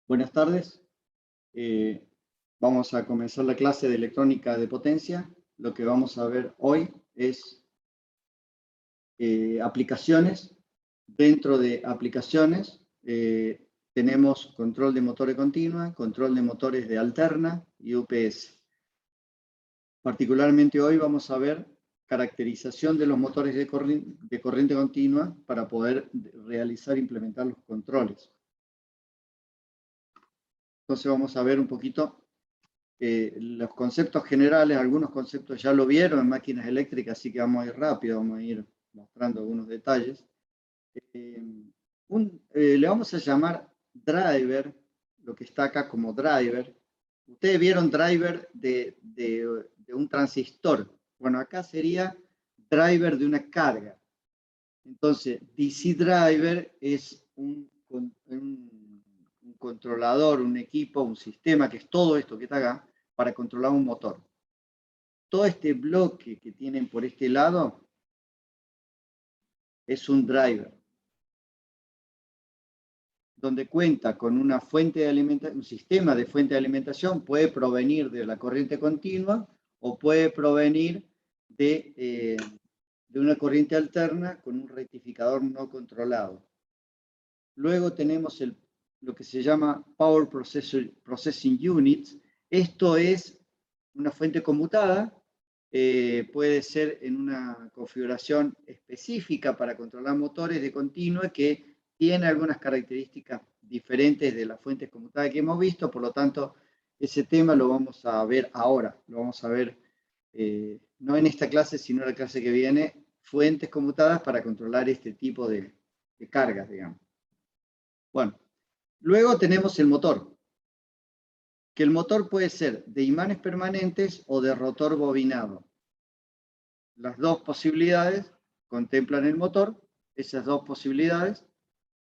Buenas tardes. Vamos a comenzar la clase de electrónica de potencia. Lo que vamos a ver hoy es aplicaciones. Dentro de aplicaciones tenemos control de motores continua, control de motores de alterna y UPS. Particularmente hoy vamos a ver caracterización de los motores de corriente continua para poder realizar e implementar los controles. Entonces vamos a ver un poquito los conceptos generales. Algunos conceptos ya lo vieron en máquinas eléctricas, así que vamos a ir rápido, vamos a ir mostrando algunos detalles. Le vamos a llamar driver, lo que está acá como driver. Ustedes vieron driver de un transistor. Bueno, acá sería driver de una carga. Entonces, DC driver es un controlador, un equipo, un sistema, que es todo esto que está acá, para controlar un motor. Todo este bloque que tienen por este lado es un driver, donde cuenta con una fuente de alimentación, un sistema de fuente de alimentación. Puede provenir de la corriente continua o puede provenir de una corriente alterna con un rectificador no controlado. Luego tenemos lo que se llama Power Processing Units. Esto es una fuente conmutada, puede ser en una configuración específica para controlar motores de continua que tiene algunas características diferentes de las fuentes conmutadas que hemos visto. Por lo tanto, ese tema lo vamos a ver ahora, lo vamos a ver no en esta clase, sino en la clase que viene, fuentes conmutadas para controlar este tipo de cargas, digamos. Bueno, luego tenemos el motor, que el motor puede ser de imanes permanentes o de rotor bobinado. Las dos posibilidades contemplan el motor, esas dos posibilidades,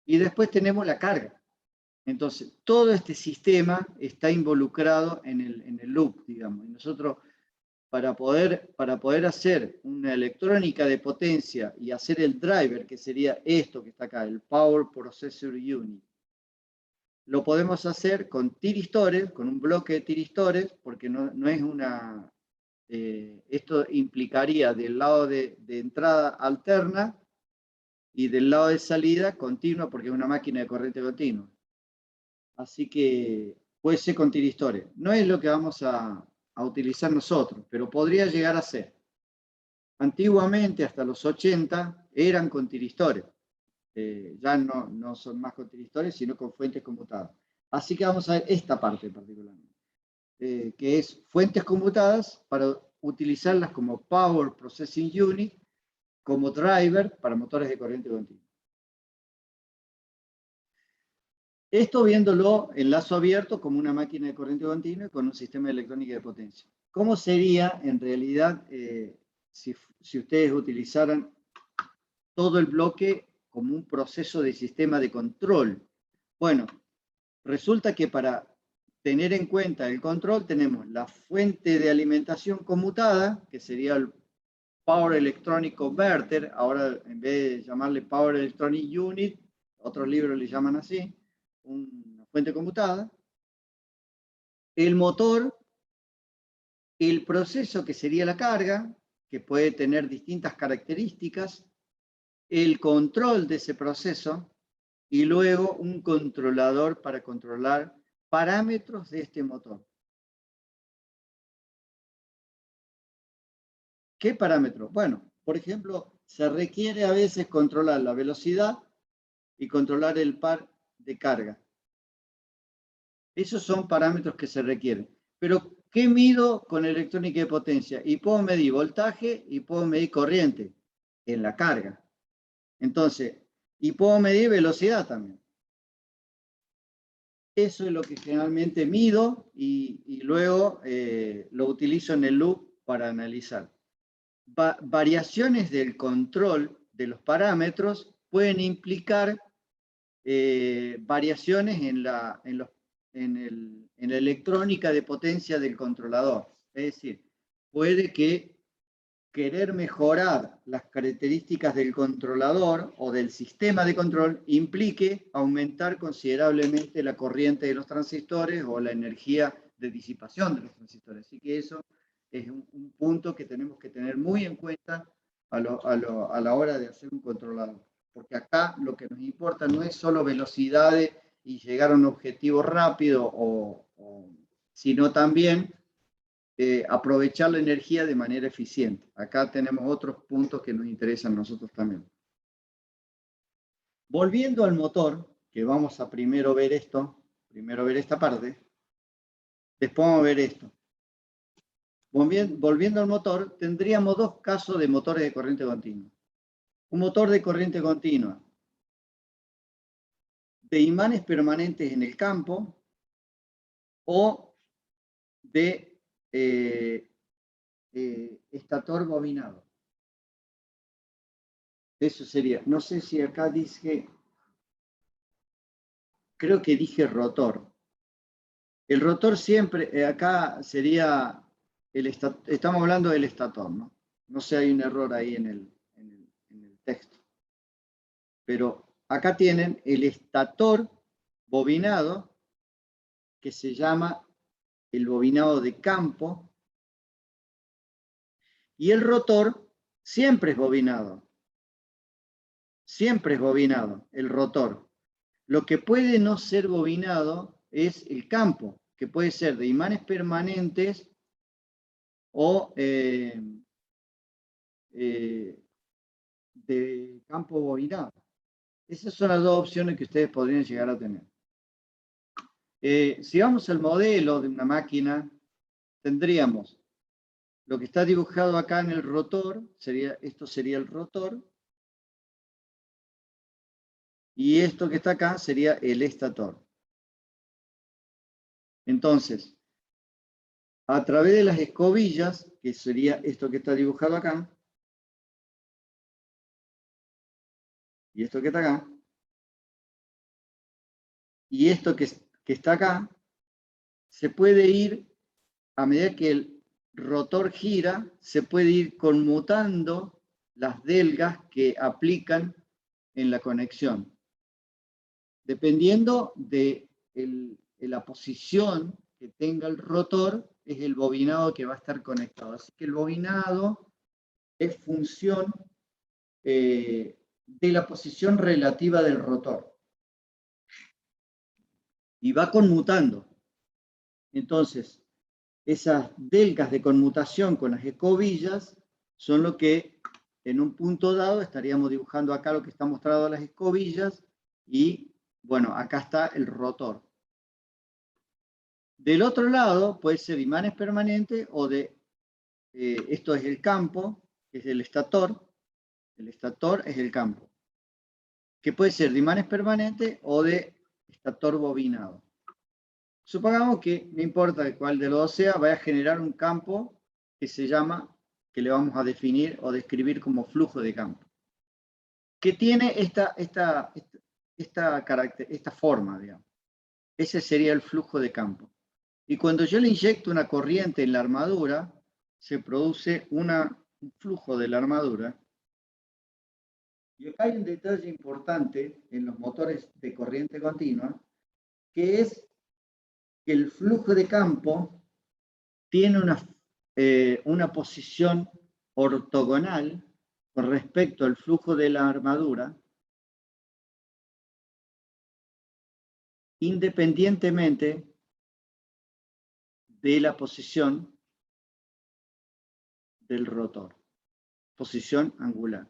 y después tenemos la carga. Entonces, todo este sistema está involucrado en el loop, digamos. Y nosotros, para poder hacer una electrónica de potencia y hacer el driver, que sería esto que está acá, el Power Processor Unit, lo podemos hacer con tiristores, con un bloque de tiristores, porque no es una... esto implicaría del lado de entrada alterna y del lado de salida continua, porque es una máquina de corriente continua. Así que puede ser con tiristores. No es lo que vamos a utilizar nosotros, pero podría llegar a ser. Antiguamente, hasta los 80, eran con tiristores. Ya no son más con tiristores, sino con fuentes conmutadas. Así que vamos a ver esta parte particularmente, que es fuentes conmutadas para utilizarlas como Power Processing Unit, como driver para motores de corriente continua. Esto viéndolo en lazo abierto como una máquina de corriente continua con un sistema de electrónica de potencia. ¿Cómo sería en realidad si ustedes utilizaran todo el bloque como un proceso de sistema de control? Bueno, resulta que para tener en cuenta el control tenemos la fuente de alimentación conmutada, que sería el Power Electronic Converter. Ahora, en vez de llamarle Power Electronic Unit, otros libros le llaman así, una fuente conmutada. El motor, el proceso que sería la carga, que puede tener distintas características, el control de ese proceso, y luego un controlador para controlar parámetros de este motor. ¿Qué parámetros? Bueno, por ejemplo, se requiere a veces controlar la velocidad y controlar el par de carga. Esos son parámetros que se requieren. Pero, ¿qué mido con electrónica de potencia? Y puedo medir voltaje y puedo medir corriente en la carga. Entonces, y puedo medir velocidad también. Eso es lo que generalmente mido y luego lo utilizo en el loop para analizar. Variaciones del control de los parámetros pueden implicar variaciones en la electrónica de potencia del controlador. Es decir, puede que querer mejorar las características del controlador o del sistema de control implique aumentar considerablemente la corriente de los transistores o la energía de disipación de los transistores. Así que eso es un punto que tenemos que tener muy en cuenta a la hora de hacer un controlador. Porque acá lo que nos importa no es solo velocidades y llegar a un objetivo rápido, sino también aprovechar la energía de manera eficiente. Acá tenemos otros puntos que nos interesan a nosotros también. Volviendo al motor, que vamos a primero ver esto, primero ver esta parte, después vamos a ver esto. Volviendo al motor, tendríamos dos casos de motores de corriente continua. Un motor de corriente continua de imanes permanentes en el campo o de estator bobinado. Eso sería, no sé si acá dije, creo que dije rotor. El rotor siempre, acá sería, estamos hablando del estator, ¿no? No sé, hay un error ahí en el texto. Pero acá tienen el estator bobinado, que se llama el bobinado de campo, y el rotor siempre es bobinado. Siempre es bobinado el rotor. Lo que puede no ser bobinado es el campo, que puede ser de imanes permanentes o de campo bobinado. Esas son las dos opciones que ustedes podrían llegar a tener. Si vamos al modelo de una máquina, tendríamos lo que está dibujado acá en el rotor, esto sería el rotor, y esto que está acá sería el estator. Entonces, a través de las escobillas, que sería esto que está dibujado acá, y esto que está acá, y esto que está acá, se puede ir, a medida que el rotor gira, se puede ir conmutando las delgas que aplican en la conexión. Dependiendo de la posición que tenga el rotor, es el bobinado que va a estar conectado. Así que el bobinado es función de la posición relativa del rotor. Y va conmutando. Entonces, esas delgas de conmutación con las escobillas son lo que en un punto dado estaríamos dibujando acá lo que está mostrado a las escobillas y, bueno, acá está el rotor. Del otro lado puede ser imanes permanentes o esto es el campo, que es el estator. El estator es el campo, que puede ser de imanes permanentes o de estator bobinado. Supongamos que, no importa cuál de los dos sea, va a generar un campo que se llama, que le vamos a definir o describir como flujo de campo, que tiene esta forma, digamos. Ese sería el flujo de campo. Y cuando yo le inyecto una corriente en la armadura, se produce un flujo de la armadura. Y acá hay un detalle importante en los motores de corriente continua, que es que el flujo de campo tiene una posición ortogonal con respecto al flujo de la armadura, independientemente de la posición del rotor, posición angular.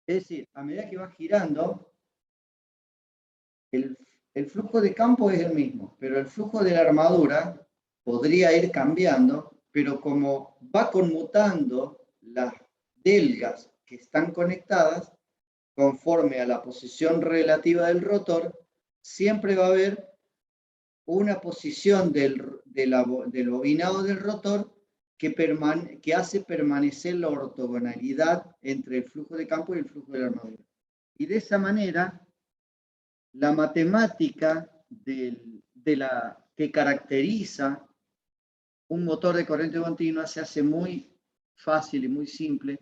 Es decir, a medida que va girando, el flujo de campo es el mismo, pero el flujo de la armadura podría ir cambiando, pero como va conmutando las delgas que están conectadas, conforme a la posición relativa del rotor, siempre va a haber una posición del bobinado del rotor que hace permanecer la ortogonalidad entre el flujo de campo y el flujo de la armadura. Y de esa manera, la matemática que caracteriza un motor de corriente continua se hace muy fácil y muy simple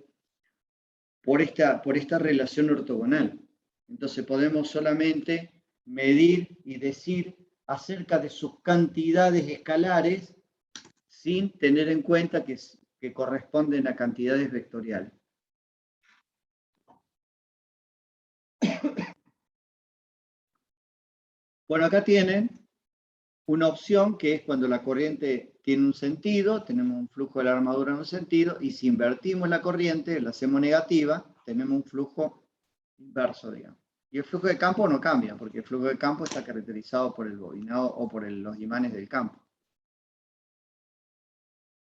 por esta relación ortogonal. Entonces podemos solamente medir y decir acerca de sus cantidades escalares sin tener en cuenta que corresponden a cantidades vectoriales. Bueno, acá tienen una opción que es cuando la corriente tiene un sentido, tenemos un flujo de la armadura en un sentido, y si invertimos la corriente, la hacemos negativa, tenemos un flujo inverso, digamos. Y el flujo de campo no cambia, porque el flujo de campo está caracterizado por el bobinado o por los imanes del campo.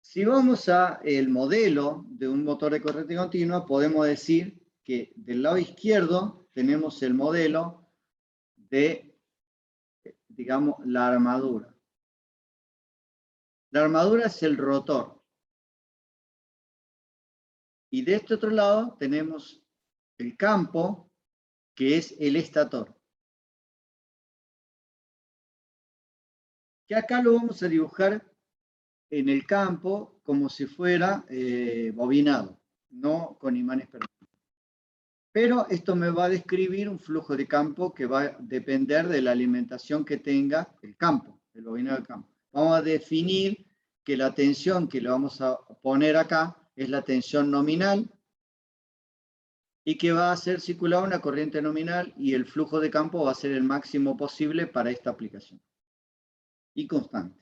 Si vamos al modelo de un motor de corriente continua, podemos decir que del lado izquierdo tenemos el modelo de, digamos, la armadura. La armadura es el rotor. Y de este otro lado tenemos el campo, que es el estator. Que acá lo vamos a dibujar en el campo como si fuera bobinado, no con imanes permanentes. Pero esto me va a describir un flujo de campo que va a depender de la alimentación que tenga el campo, el bobinado del campo. Vamos a definir que la tensión que le vamos a poner acá es la tensión nominal y que va a hacer circular una corriente nominal y el flujo de campo va a ser el máximo posible para esta aplicación. Y constante.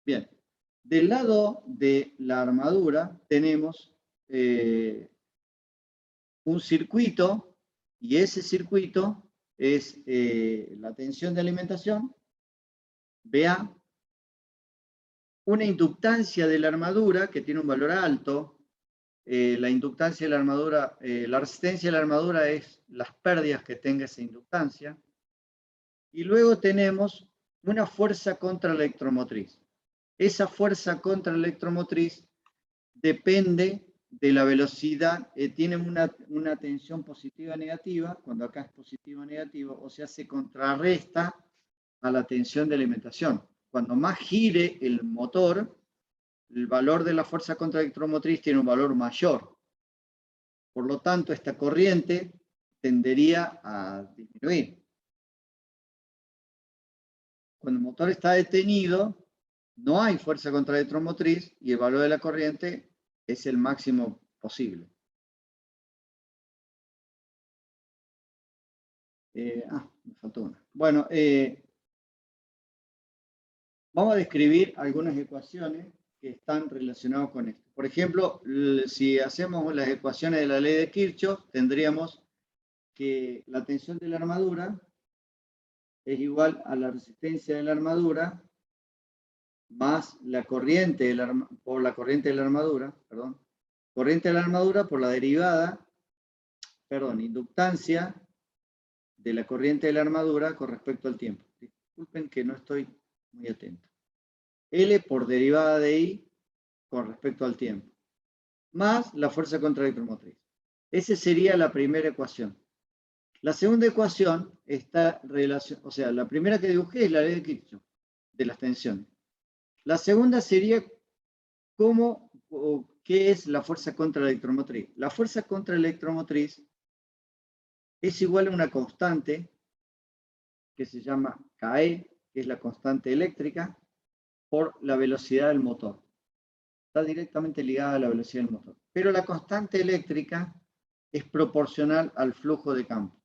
Bien, del lado de la armadura tenemos un circuito y ese circuito es la tensión de alimentación, VA, una inductancia de la armadura que tiene un valor alto. La inductancia de la armadura, la resistencia de la armadura es las pérdidas que tenga esa inductancia. Y luego tenemos una fuerza contraelectromotriz. Esa fuerza contraelectromotriz depende de la velocidad, tiene una tensión positiva negativa, cuando acá es positiva o negativa, o sea, se contrarresta a la tensión de alimentación. Cuando más gire el motor, el valor de la fuerza contraelectromotriz tiene un valor mayor. Por lo tanto, esta corriente tendería a disminuir. Cuando el motor está detenido, no hay fuerza contraelectromotriz y el valor de la corriente es el máximo posible. Me faltó una. Bueno, vamos a describir algunas ecuaciones que están relacionadas con esto. Por ejemplo, si hacemos las ecuaciones de la ley de Kirchhoff, tendríamos que la tensión de la armadura es igual a la resistencia de la armadura más la corriente por la corriente de la armadura, perdón, corriente de la armadura por la derivada, perdón, inductancia de la corriente de la armadura con respecto al tiempo. Disculpen que no estoy muy atento. L por derivada de I con respecto al tiempo, más la fuerza contraelectromotriz. Esa sería la primera ecuación. La segunda ecuación está relacionada, o sea, la primera que dibujé es la ley de Kirchhoff, de las tensiones. La segunda sería cómo o qué es la fuerza contraelectromotriz. La fuerza contraelectromotriz es igual a una constante que se llama KE, que es la constante eléctrica, por la velocidad del motor. Está directamente ligada a la velocidad del motor. Pero la constante eléctrica es proporcional al flujo de campo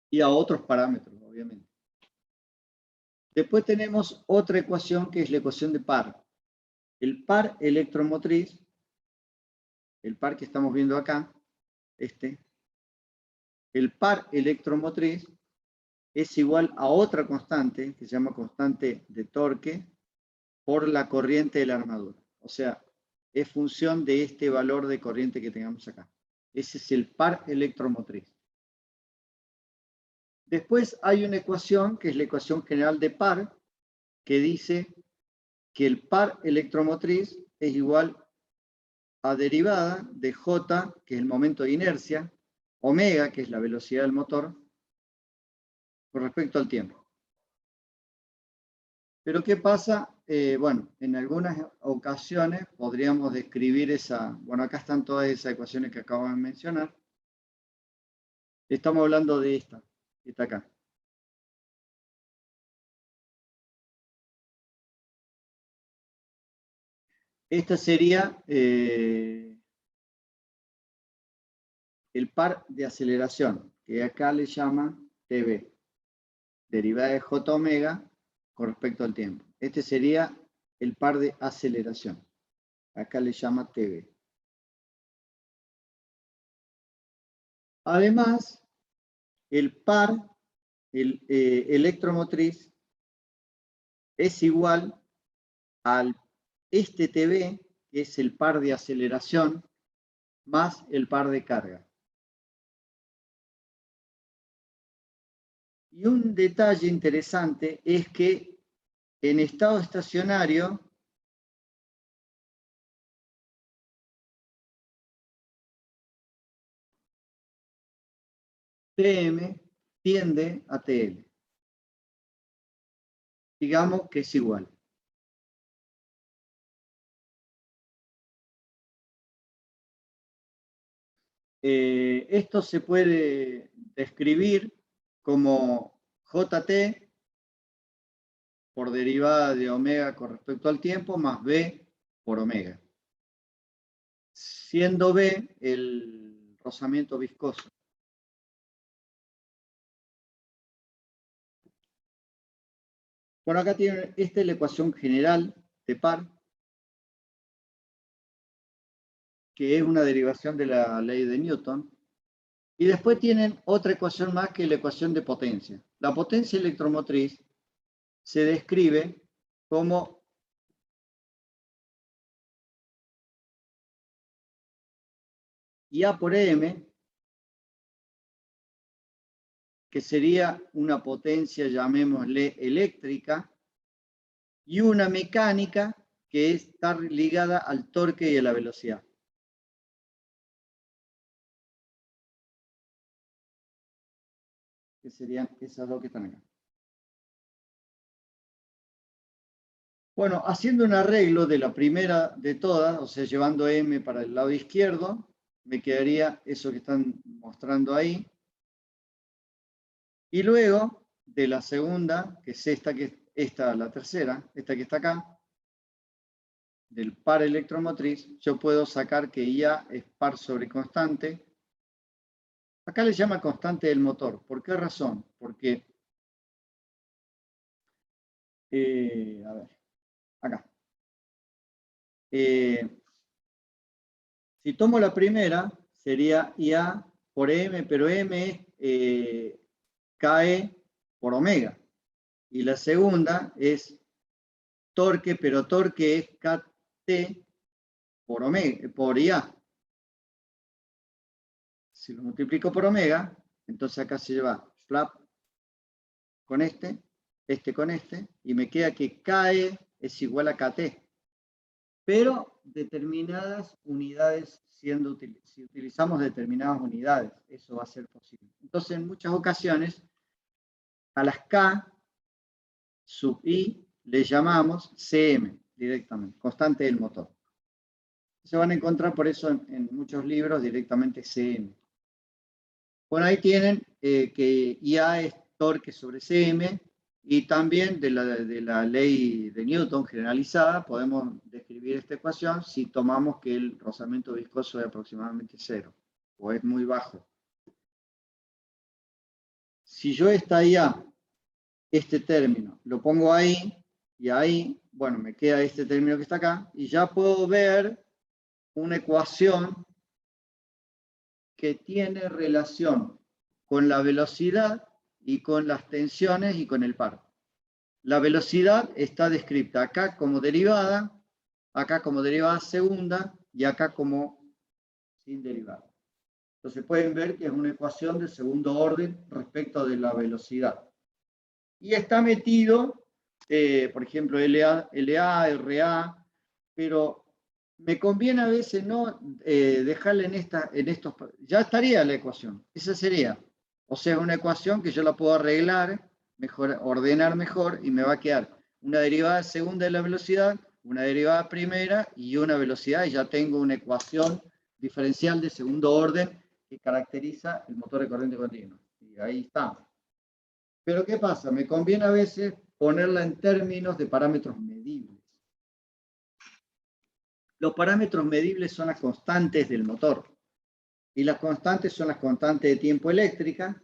y a otros parámetros, obviamente. Después tenemos otra ecuación que es la ecuación de par. El par electromotriz, el par que estamos viendo acá, el par electromotriz es igual a otra constante que se llama constante de torque por la corriente de la armadura. O sea, es función de este valor de corriente que tengamos acá. Ese es el par electromotriz. Después hay una ecuación que es la ecuación general de par que dice que el par electromotriz es igual a derivada de J, que es el momento de inercia, omega, que es la velocidad del motor, con respecto al tiempo. Pero ¿qué pasa? Bueno, en algunas ocasiones podríamos describir esa, bueno, acá están todas esas ecuaciones que acabo de mencionar. Estamos hablando de esta, que está acá. Esta sería el par de aceleración, que acá le llama TB, derivada de J omega con respecto al tiempo. Este sería el par de aceleración. Acá le llama TB. Además, el par electromotriz es igual al este TB, que es el par de aceleración, más el par de carga. Y un detalle interesante es que en estado estacionario, Tm tiende a Tl. Digamos que es igual. Esto se puede describir como Jt por derivada de omega con respecto al tiempo más B por omega, siendo B el rozamiento viscoso. Bueno, acá tienen, esta es la ecuación general de par, que es una derivación de la ley de Newton. Y después tienen otra ecuación más, que es la ecuación de potencia. La potencia electromotriz se describe como IA por M, que sería una potencia, llamémosle eléctrica, y una mecánica, que está ligada al torque y a la velocidad. Que serían esas dos que están acá. Bueno, haciendo un arreglo de la primera de todas, o sea, llevando M para el lado izquierdo, me quedaría eso que están mostrando ahí. Y luego de la segunda, que es esta, la tercera, esta que está acá, del par electromotriz, yo puedo sacar que IA es par sobre constante. Acá le llama constante del motor. ¿Por qué razón? Porque, a ver, acá. Si tomo la primera, sería IA por M, pero M es KE por omega. Y la segunda es torque, pero torque es KT por omega, por IA. Si lo multiplico por omega, entonces acá se lleva flap con este con este, y me queda que KE es igual a KT. Pero determinadas unidades, si utilizamos determinadas unidades, eso va a ser posible. Entonces, en muchas ocasiones, a las K sub I le llamamos CM directamente, constante del motor. Se van a encontrar por eso en muchos libros directamente CM. Bueno, ahí tienen que IA es torque sobre CM, y también de la ley de Newton generalizada podemos describir esta ecuación si tomamos que el rozamiento viscoso es aproximadamente 0 o es muy bajo. Si yo esta IA, este término, lo pongo ahí, y ahí, bueno, me queda este término que está acá, y ya puedo ver una ecuación que tiene relación con la velocidad y con las tensiones y con el par. La velocidad está descrita acá como derivada segunda y acá como sin derivada. Entonces pueden ver que es una ecuación de segundo orden respecto de la velocidad. Y está metido, por ejemplo, LA, RA, pero me conviene a veces no dejarle en estos, ya estaría la ecuación, esa sería. O sea, una ecuación que yo la puedo arreglar, ordenar mejor, y me va a quedar una derivada segunda de la velocidad, una derivada primera y una velocidad, y ya tengo una ecuación diferencial de segundo orden que caracteriza el motor de corriente continua. Y ahí está. Pero ¿qué pasa? Me conviene a veces ponerla en términos de parámetros medibles. Los parámetros medibles son las constantes del motor. Y las constantes son las constantes de tiempo eléctrica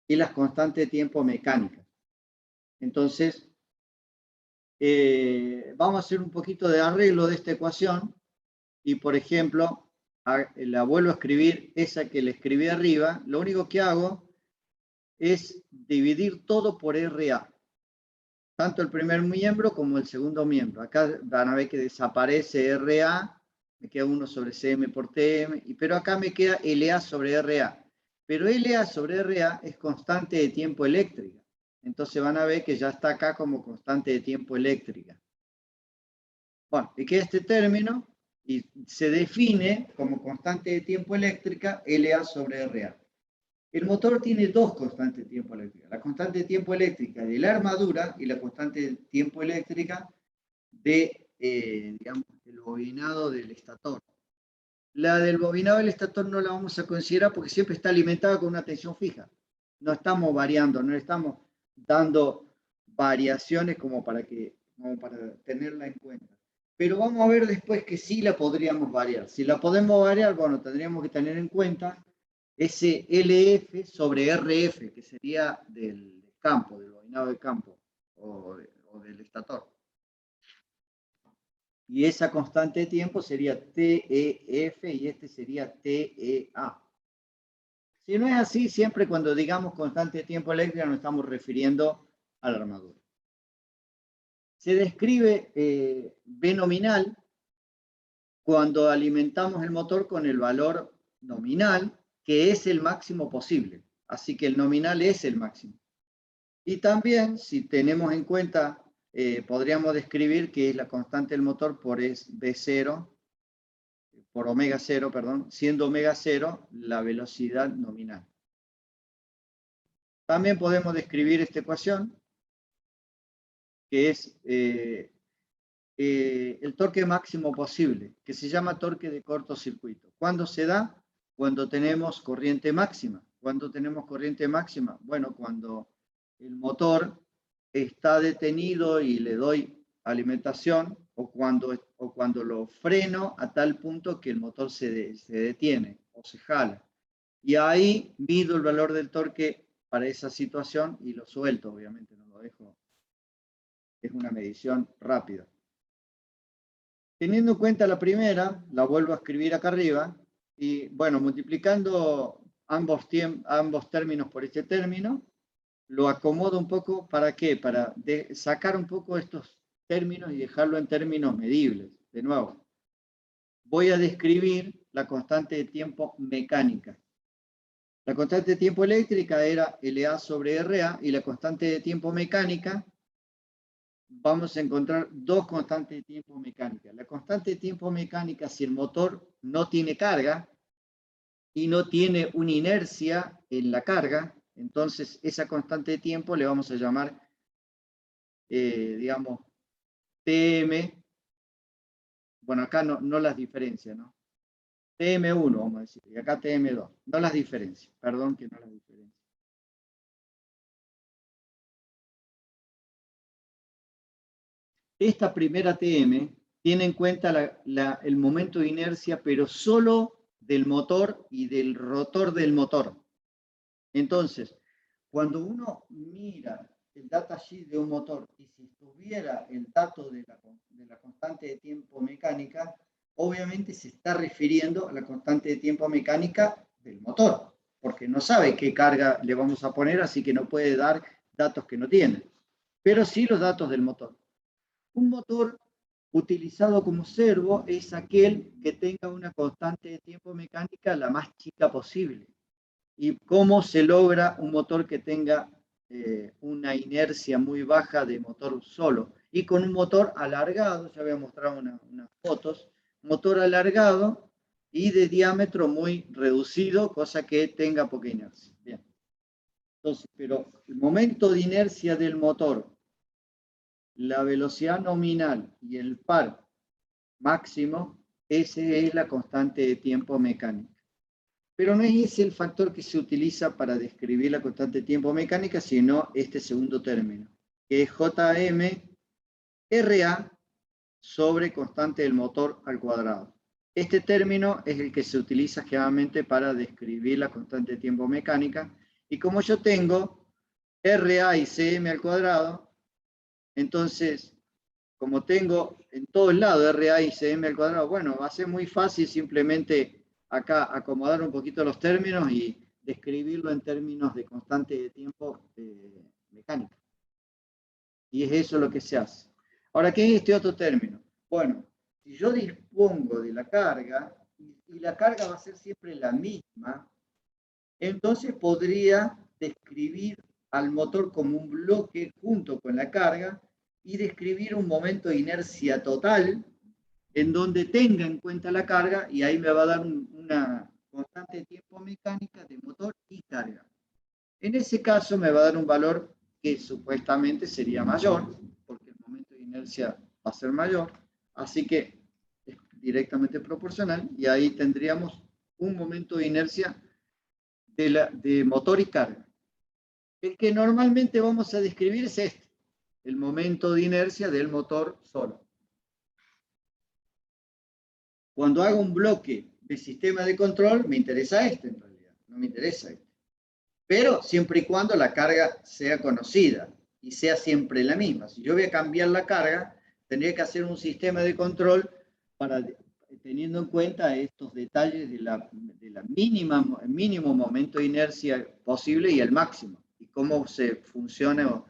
y las constantes de tiempo mecánica. Entonces, vamos a hacer un poquito de arreglo de esta ecuación y, por ejemplo, la vuelvo a escribir esa que le escribí arriba. Lo único que hago es dividir todo por RA. Tanto el primer miembro como el segundo miembro. Acá van a ver que desaparece RA, me queda 1 sobre CM por TM, pero acá me queda LA sobre RA. Pero LA sobre RA es constante de tiempo eléctrica. Entonces van a ver que ya está acá como constante de tiempo eléctrica. Bueno, y queda este término y se define como constante de tiempo eléctrica LA sobre RA. El motor tiene dos constantes de tiempo eléctrica. La constante de tiempo eléctrica de la armadura y la constante de tiempo eléctrica de, digamos, el bobinado del estator. La del bobinado del estator no la vamos a considerar porque siempre está alimentada con una tensión fija. No estamos variando, no estamos dando variaciones como para tenerla en cuenta. Pero vamos a ver después que sí la podríamos variar. Si la podemos variar, bueno, tendríamos que tener en cuenta ese LF sobre RF, que sería del campo, del bobinado de campo o del estator. Y esa constante de tiempo sería TEF y este sería TEA. Si no es así, siempre cuando digamos constante de tiempo eléctrica nos estamos refiriendo a la armadura. Se describe B nominal cuando alimentamos el motor con el valor nominal, que es el máximo posible. Así que el nominal es el máximo. Y también, si tenemos en cuenta, podríamos describir que es la constante del motor por B0, por omega 0, perdón, siendo omega 0 la velocidad nominal. También podemos describir esta ecuación, que es el torque máximo posible, que se llama torque de cortocircuito. ¿Cuándo se da? Cuando tenemos corriente máxima. ¿Cuándo tenemos corriente máxima? Bueno, cuando el motor está detenido y le doy alimentación, o cuando lo freno a tal punto que el motor se detiene o se jala. Y ahí mido el valor del torque para esa situación y lo suelto, obviamente, no lo dejo. Es una medición rápida. Teniendo en cuenta la primera, la vuelvo a escribir acá arriba, y bueno, multiplicando ambos términos por este término, lo acomodo un poco, ¿para qué? Para sacar un poco estos términos y dejarlo en términos medibles. De nuevo, voy a describir la constante de tiempo mecánica. La constante de tiempo eléctrica era LA sobre RA, y la constante de tiempo mecánica, vamos a encontrar dos constantes de tiempo mecánica. La constante de tiempo mecánica, si el motor no tiene carga y no tiene una inercia en la carga, entonces esa constante de tiempo le vamos a llamar, digamos, TM. Bueno, acá no las diferencias, ¿no? TM1, vamos a decir, y acá TM2. No las diferencias, perdón que no las diferencias. Esta primera TM tiene en cuenta el momento de inercia, pero solo del motor y del rotor del motor. Entonces, cuando uno mira el datasheet de un motor y si estuviera el dato de la constante de tiempo mecánica, obviamente se está refiriendo a la constante de tiempo mecánica del motor, porque no sabe qué carga le vamos a poner, así que no puede dar datos que no tiene, pero sí los datos del motor. Un motor utilizado como servo es aquel que tenga una constante de tiempo mecánica la más chica posible. ¿Y cómo se logra un motor que tenga una inercia muy baja de motor solo? Y con un motor alargado, ya voy a mostrar unas fotos, motor alargado y de diámetro muy reducido, cosa que tenga poca inercia. Bien. Entonces, pero el momento de inercia del motor la velocidad nominal y el par máximo, ese es la constante de tiempo mecánica. Pero no es ese el factor que se utiliza para describir la constante de tiempo mecánica, sino este segundo término, que es JM-RA sobre constante del motor al cuadrado. Este término es el que se utiliza generalmente para describir la constante de tiempo mecánica, y como yo tengo RA y CM al cuadrado, entonces, como tengo en todos lados RA y CM al cuadrado, bueno, va a ser muy fácil simplemente acá acomodar un poquito los términos y describirlo en términos de constante de tiempo mecánica. Y es eso lo que se hace. Ahora, ¿qué es este otro término? Bueno, si yo dispongo de la carga, y la carga va a ser siempre la misma, entonces podría describir al motor como un bloque junto con la carga y describir un momento de inercia total en donde tenga en cuenta la carga, y ahí me va a dar una constante de tiempo mecánica de motor y carga. En ese caso me va a dar un valor que supuestamente sería mayor, porque el momento de inercia va a ser mayor, así que es directamente proporcional, y ahí tendríamos un momento de inercia de motor y carga. El que normalmente vamos a describir es este, el momento de inercia del motor solo. Cuando hago un bloque de sistema de control, me interesa este en realidad, no me interesa este. Pero siempre y cuando la carga sea conocida y sea siempre la misma. Si yo voy a cambiar la carga, tendría que hacer un sistema de control para, teniendo en cuenta estos detalles de la mínimo momento de inercia posible y el máximo, y cómo se funciona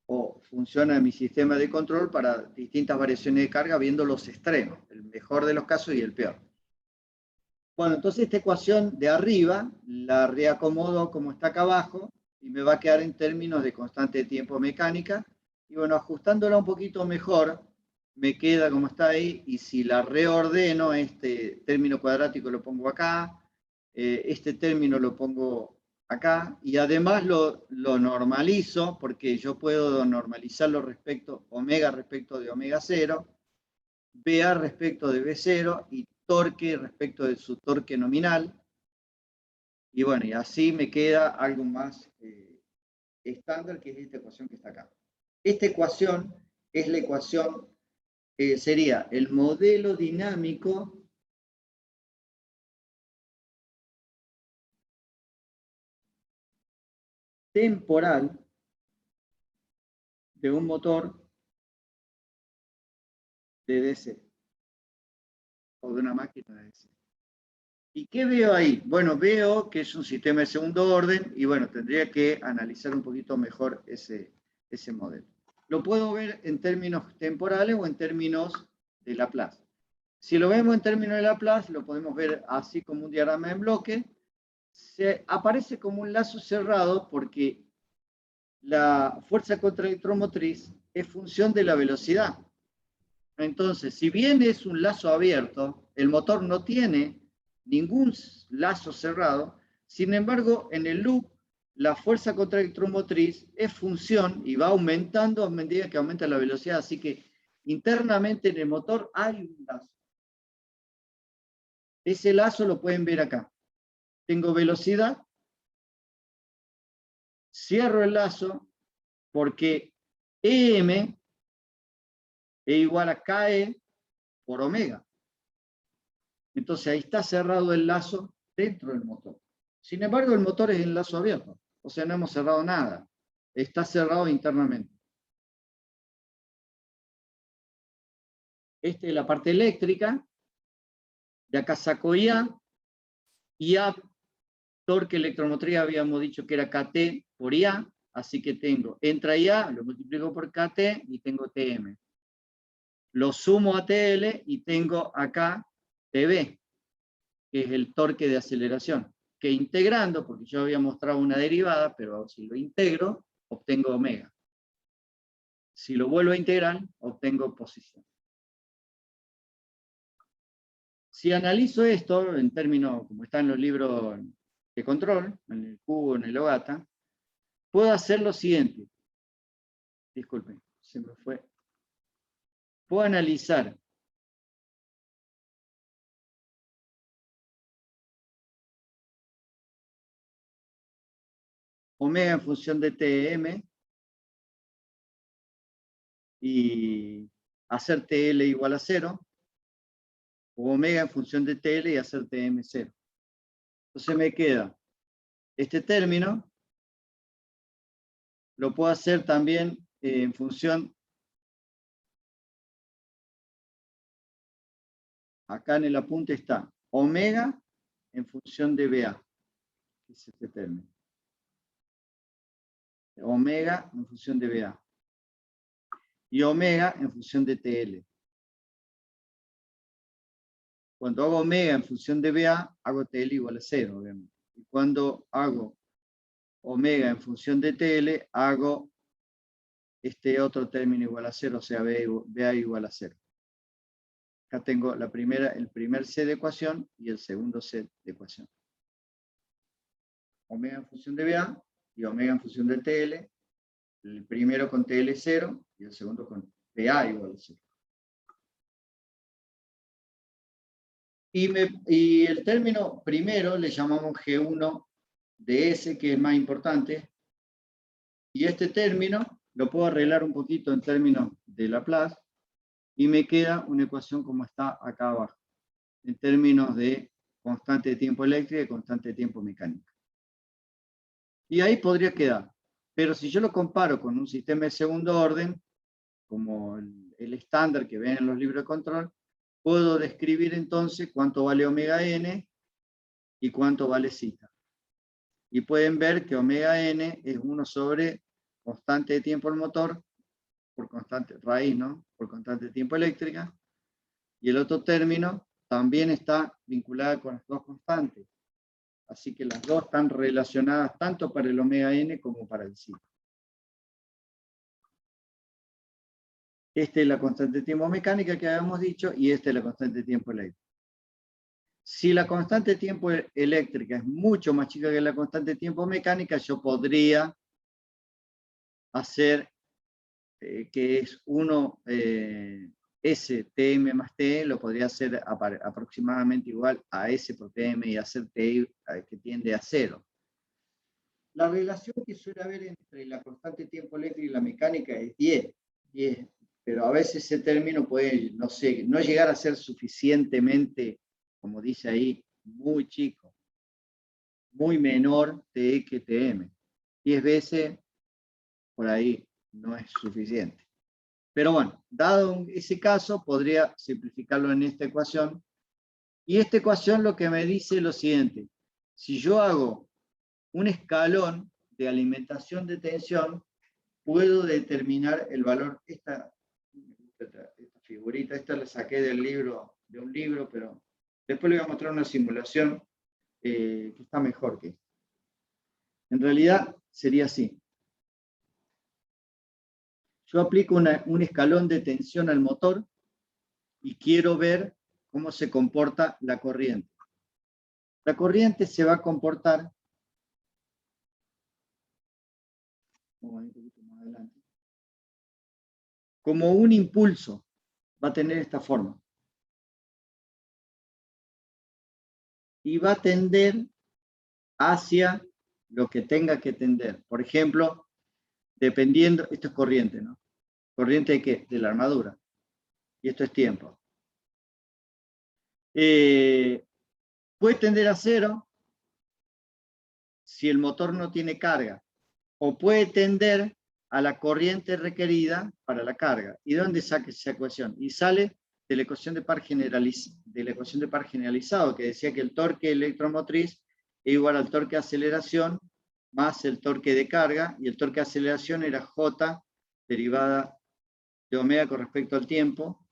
o funciona mi sistema de control para distintas variaciones de carga, viendo los extremos, el mejor de los casos y el peor. Bueno, entonces esta ecuación de arriba la reacomodo como está acá abajo y me va a quedar en términos de constante de tiempo mecánica. Y bueno, ajustándola un poquito mejor, me queda como está ahí, y si la reordeno, este término cuadrático lo pongo acá, este término lo pongo acá, y además lo normalizo, porque yo puedo normalizarlo omega respecto de omega 0, BA respecto de B0 y torque respecto de su torque nominal. Y bueno, y así me queda algo más estándar, que es esta ecuación que está acá. Esta ecuación es la ecuación que sería el modelo dinámico temporal de un motor de DC o de una máquina de DC. ¿Y qué veo ahí? Bueno, veo que es un sistema de segundo orden, y bueno, tendría que analizar un poquito mejor ese modelo. Lo puedo ver en términos temporales o en términos de Laplace. Si lo vemos en términos de Laplace, lo podemos ver así, como un diagrama en bloque. Se aparece como un lazo cerrado porque la fuerza contraelectromotriz es función de la velocidad. Entonces, si bien es un lazo abierto, el motor no tiene ningún lazo cerrado. Sin embargo, en el loop, la fuerza contraelectromotriz es función y va aumentando a medida que aumenta la velocidad. Así que internamente en el motor hay un lazo. Ese lazo lo pueden ver acá. Tengo velocidad, cierro el lazo porque EM es igual a KE por omega. Entonces ahí está cerrado el lazo dentro del motor. Sin embargo, el motor es en lazo abierto, o sea, no hemos cerrado nada. Está cerrado internamente. Esta es la parte eléctrica. De acá saco IA. IA, torque electromotriz, habíamos dicho que era KT por IA. Así que tengo, entra IA, lo multiplico por KT y tengo TM. Lo sumo a TL y tengo acá TB, que es el torque de aceleración, que integrando, porque yo había mostrado una derivada, pero si lo integro, obtengo omega. Si lo vuelvo a integrar, obtengo posición. Si analizo esto en términos, como está en los libros de control, en el cubo, en el OGATA, puedo hacer lo siguiente. Disculpen, se me fue puedo analizar omega en función de Tm y hacer TL igual a 0, o omega en función de TL y hacer Tm 0. Entonces me queda este término, lo puedo hacer también en función, acá en el apunte está, omega en función de BA, es este término. Omega en función de BA. Y omega en función de TL. Cuando hago omega en función de BA, hago TL igual a 0, obviamente. Y cuando hago omega en función de TL, hago este otro término igual a 0, o sea, BA igual a 0. Acá tengo el primer C de ecuación y el segundo C de ecuación. Omega en función de BA y omega en función de TL. El primero con TL 0 y el segundo con BA igual a 0. Y el término primero le llamamos G1 de S, que es más importante. Y este término lo puedo arreglar un poquito en términos de Laplace y me queda una ecuación como está acá abajo, en términos de constante de tiempo eléctrica y constante de tiempo mecánica. Y ahí podría quedar. Pero si yo lo comparo con un sistema de segundo orden, como el estándar que ven en los libros de control, puedo describir entonces cuánto vale omega n y cuánto vale zeta. Y pueden ver que omega n es 1 sobre constante de tiempo del motor, por constante raíz, ¿no? Por constante de tiempo eléctrica. Y el otro término también está vinculado con las dos constantes. Así que las dos están relacionadas tanto para el omega n como para el zeta. Esta es la constante de tiempo mecánica que habíamos dicho y esta es la constante de tiempo eléctrica. Si la constante de tiempo eléctrica es mucho más chica que la constante de tiempo mecánica, yo podría hacer que es 1 S Tm más T, lo podría hacer aproximadamente igual a S por Tm y hacer T que tiende a 0. La relación que suele haber entre la constante de tiempo eléctrica y la mecánica es 10, pero a veces ese término puede, no sé, no llegar a ser suficientemente, como dice ahí, muy chico, muy menor T que Tm. 10 veces, por ahí, no es suficiente. Pero bueno, dado ese caso, podría simplificarlo en esta ecuación. Y esta ecuación lo que me dice es lo siguiente. Si yo hago un escalón de alimentación de tensión, puedo determinar el valor. Esta figurita, esta la saqué de un libro, pero después le voy a mostrar una simulación que está mejor que esta. En realidad sería así. Yo aplico un escalón de tensión al motor y quiero ver cómo se comporta la corriente. La corriente se va a comportar, como un impulso, va a tener esta forma. Y va a tender hacia lo que tenga que tender. Por ejemplo, dependiendo, esto es corriente, ¿no? ¿Corriente de qué? De la armadura. Y esto es tiempo. Puede tender a 0 si el motor no tiene carga. O puede tender a la corriente requerida para la carga. ¿Y dónde saca esa ecuación? Y sale de la ecuación de par generalizado, que decía que el torque electromotriz es igual al torque de aceleración más el torque de carga, y el torque de aceleración era J derivada de omega con respecto al tiempo,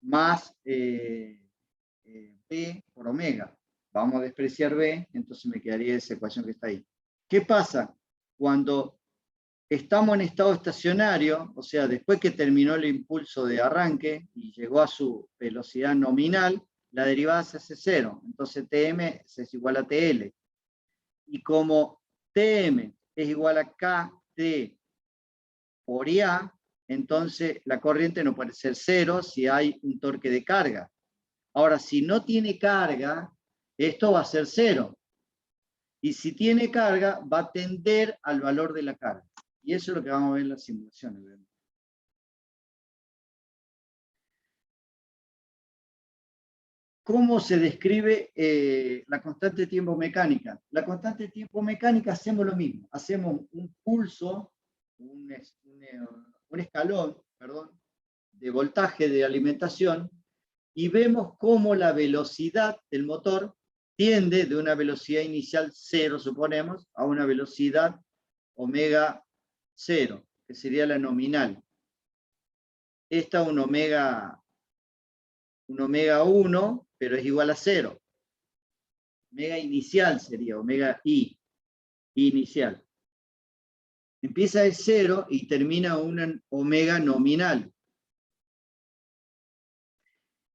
más B por omega. Vamos a despreciar B, entonces me quedaría esa ecuación que está ahí. ¿Qué pasa? Cuando estamos en estado estacionario, o sea, después que terminó el impulso de arranque y llegó a su velocidad nominal, la derivada se hace 0. Entonces Tm es igual a TL. Y como Tm es igual a Kt por IA, entonces la corriente no puede ser cero si hay un torque de carga. Ahora, si no tiene carga, esto va a ser cero. Y si tiene carga, va a tender al valor de la carga. Y eso es lo que vamos a ver en las simulaciones. ¿Cómo se describe la constante de tiempo mecánica? La constante de tiempo mecánica hacemos lo mismo. Hacemos un pulso, un escalón, perdón, de voltaje de alimentación y vemos cómo la velocidad del motor tiende de una velocidad inicial 0, suponemos, a una velocidad omega 0, que sería la nominal. Esta es un omega 1, pero es igual a 0. Omega inicial sería, omega I, inicial. Empieza de 0 y termina una omega nominal.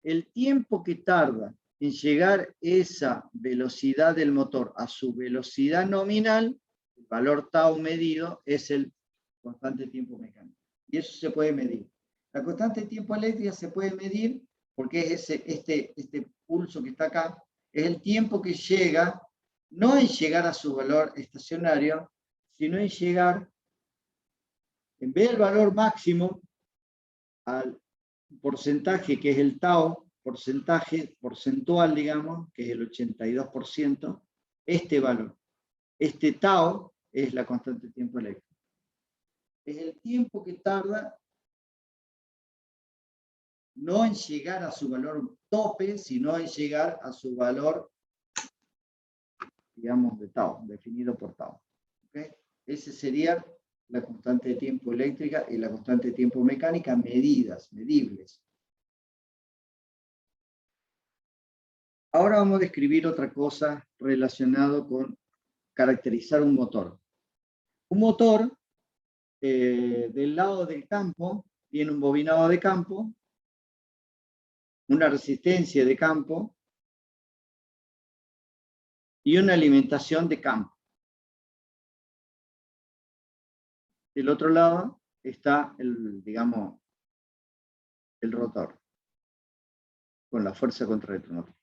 El tiempo que tarda en llegar esa velocidad del motor a su velocidad nominal, el valor tau medido, es el constante de tiempo mecánico. Y eso se puede medir. La constante de tiempo eléctrica se puede medir porque es este pulso que está acá, es el tiempo que llega, no en llegar a su valor estacionario, sino en llegar, en vez del valor máximo, al porcentaje que es el tau, porcentaje porcentual, digamos, que es el 82%, este valor. Este tau es la constante de tiempo eléctrico. Es el tiempo que tarda no en llegar a su valor tope, sino en llegar a su valor, digamos, de tau, definido por tau. ¿Okay? Ese sería la constante de tiempo eléctrica y la constante de tiempo mecánica medibles. Ahora vamos a describir otra cosa relacionado con caracterizar un motor. Un motor, del lado del campo, tiene un bobinado de campo, una resistencia de campo y una alimentación de campo. Del otro lado está digamos, el rotor, con la fuerza contra el motor.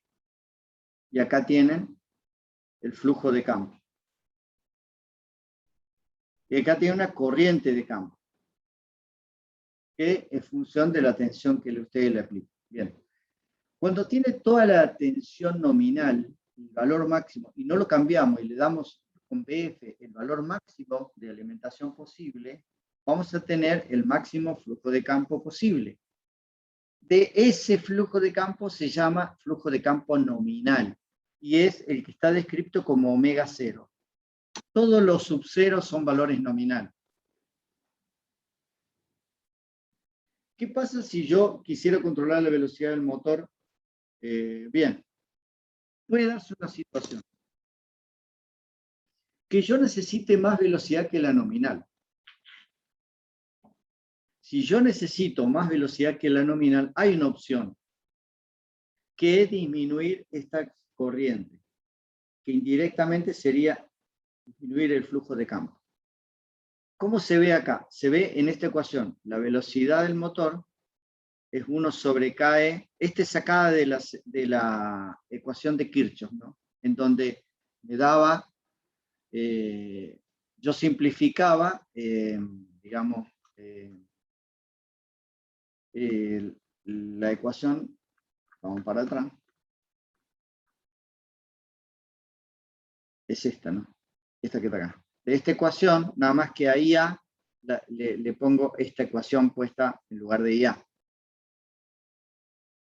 Y acá tienen el flujo de campo. Y acá tiene una corriente de campo, que es función de la tensión que ustedes le aplican. Bien. Cuando tiene toda la tensión nominal, el valor máximo, y no lo cambiamos y le damos con BF el valor máximo de alimentación posible, vamos a tener el máximo flujo de campo posible. De ese flujo de campo se llama flujo de campo nominal, y es el que está descrito como omega 0. Todos los subceros son valores nominales. ¿Qué pasa si yo quisiera controlar la velocidad del motor? Bien, puede darse una situación que yo necesite más velocidad que la nominal. Si yo necesito más velocidad que la nominal, hay una opción, que es disminuir esta corriente, que indirectamente sería disminuir el flujo de campo. ¿Cómo se ve acá? Se ve en esta ecuación, la velocidad del motor es 1 sobre KE, esta es sacada de la ecuación de Kirchhoff, ¿no? En donde me daba, yo simplificaba, digamos, la ecuación, vamos para atrás, es esta, ¿no? Esta que está acá. De esta ecuación, nada más que a IA le pongo esta ecuación puesta en lugar de IA.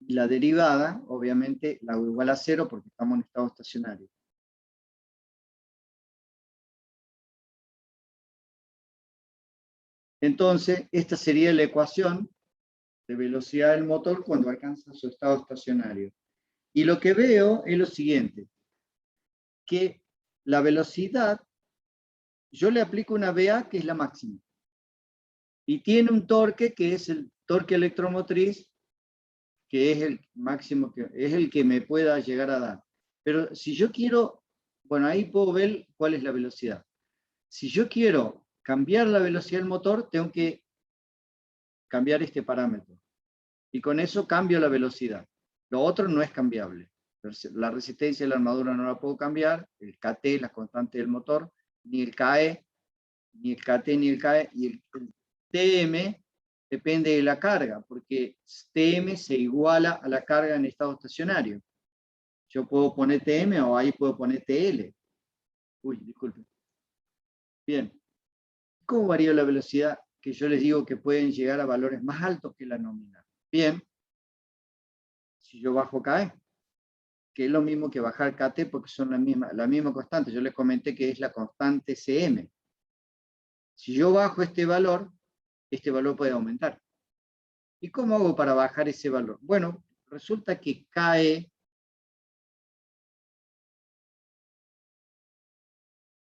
La derivada, obviamente, la hago igual a 0 porque estamos en estado estacionario. Entonces, esta sería la ecuación de velocidad del motor cuando alcanza su estado estacionario. Y lo que veo es lo siguiente, que la velocidad, yo le aplico una VA que es la máxima, y tiene un torque que es el torque electromotriz, que es el máximo, que es el que me pueda llegar a dar. Pero si yo quiero, bueno, ahí puedo ver cuál es la velocidad. Si yo quiero cambiar la velocidad del motor, tengo que cambiar este parámetro. Y con eso cambio la velocidad. Lo otro no es cambiable. La resistencia de la armadura no la puedo cambiar, el KT, la constante del motor, ni el KE, ni el KT, ni el KE, y el TM depende de la carga, porque TM se iguala a la carga en estado estacionario. Yo puedo poner TM o ahí puedo poner TL. Uy, disculpen. Bien. ¿Cómo varía la velocidad? Que yo les digo que pueden llegar a valores más altos que la nominal. Bien. Si yo bajo KE, que es lo mismo que bajar KT porque son la misma constante. Yo les comenté que es la constante CM. Si yo bajo este valor puede aumentar. ¿Y cómo hago para bajar ese valor? Bueno, resulta que KE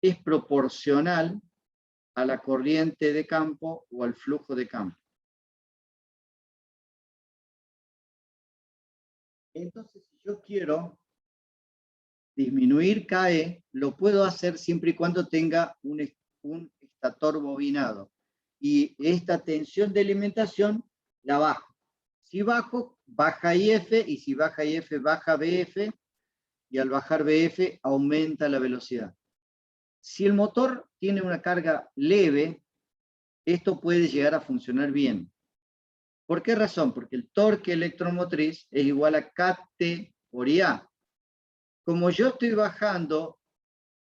es proporcional a la corriente de campo o al flujo de campo. Entonces, si yo quiero disminuir KE, lo puedo hacer siempre y cuando tenga un estator bobinado. Y esta tensión de alimentación la bajo. Si bajo, baja IF, y si baja IF, baja BF, y al bajar BF aumenta la velocidad. Si el motor tiene una carga leve, esto puede llegar a funcionar bien. ¿Por qué razón? Porque el torque electromotriz es igual a KT por IA. Como yo estoy bajando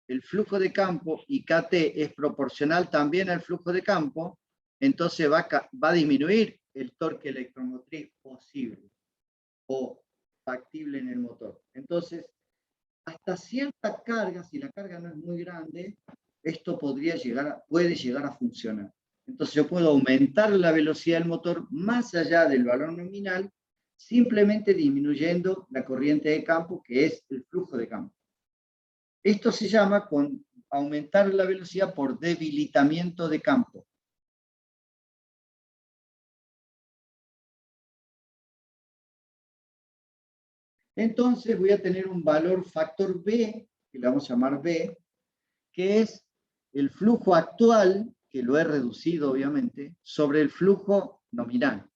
el flujo de campo y KT es proporcional también al flujo de campo, entonces va a disminuir el torque electromotriz posible o factible en el motor. Entonces, hasta cierta carga, si la carga no es muy grande, esto puede llegar a funcionar. Entonces yo puedo aumentar la velocidad del motor más allá del valor nominal, simplemente disminuyendo la corriente de campo, que es el flujo de campo. Esto se llama aumentar la velocidad por debilitamiento de campo. Entonces voy a tener un valor factor B, que le vamos a llamar B, que es el flujo actual, que lo he reducido obviamente, sobre el flujo nominal.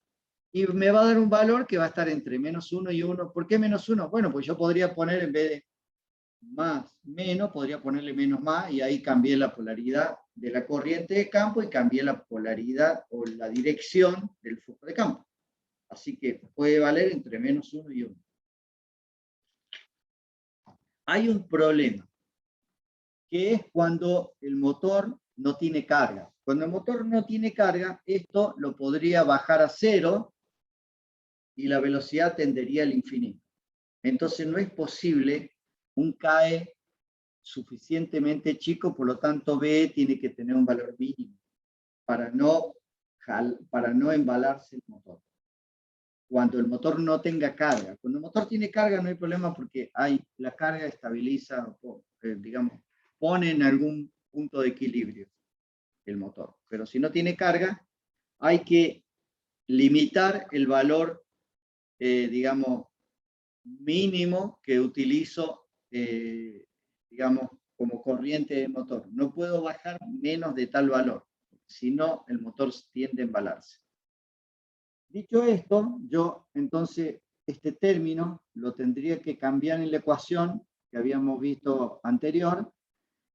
Y me va a dar un valor que va a estar entre -1 y 1. ¿Por qué -1? Bueno, pues yo podría poner en vez de más, menos, podría ponerle menos más, y ahí cambié la polaridad de la corriente de campo y cambié la polaridad o la dirección del flujo de campo. Así que puede valer entre -1 y 1. Hay un problema, que es cuando el motor no tiene carga. Cuando el motor no tiene carga, esto lo podría bajar a 0 y la velocidad tendería al infinito. Entonces no es posible un KE suficientemente chico, por lo tanto B tiene que tener un valor mínimo para no embalarse el motor. Cuando el motor no tenga carga. Cuando el motor tiene carga no hay problema porque la carga estabiliza, digamos, pone en algún punto de equilibrio el motor. Pero si no tiene carga, hay que limitar el valor, digamos, mínimo que utilizo, digamos, como corriente de motor. No puedo bajar menos de tal valor, si no el motor tiende a embalarse. Dicho esto, yo entonces este término lo tendría que cambiar en la ecuación que habíamos visto anterior,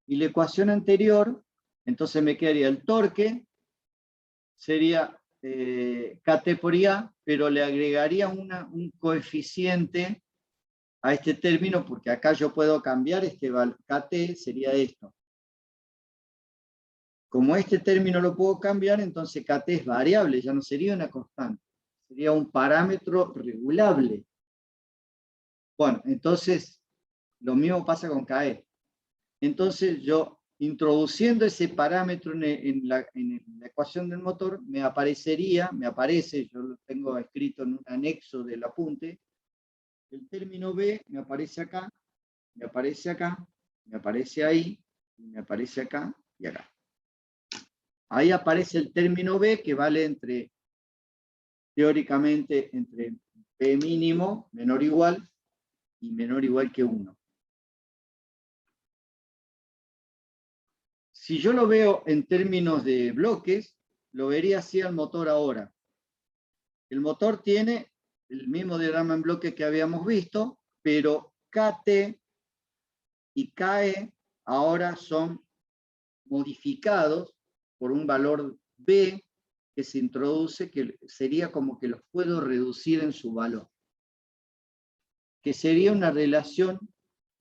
y la ecuación anterior, entonces me quedaría el torque, sería KT por IA, pero le agregaría un coeficiente a este término, porque acá yo puedo cambiar este KT, sería esto. Como este término lo puedo cambiar, entonces KT es variable, ya no sería una constante, sería un parámetro regulable. Bueno, entonces lo mismo pasa con KE. Entonces yo, introduciendo ese parámetro en la ecuación del motor, me aparece, yo lo tengo escrito en un anexo del apunte, el término B me aparece acá, me aparece acá, me aparece ahí, y me aparece acá y acá. Ahí aparece el término B, que vale teóricamente, entre B mínimo, menor o igual, y menor o igual que 1. Si yo lo veo en términos de bloques, lo vería así al motor ahora. El motor tiene el mismo diagrama en bloque que habíamos visto, pero KT y KE ahora son modificados por un valor B que se introduce, que sería como que los puedo reducir en su valor, que sería una relación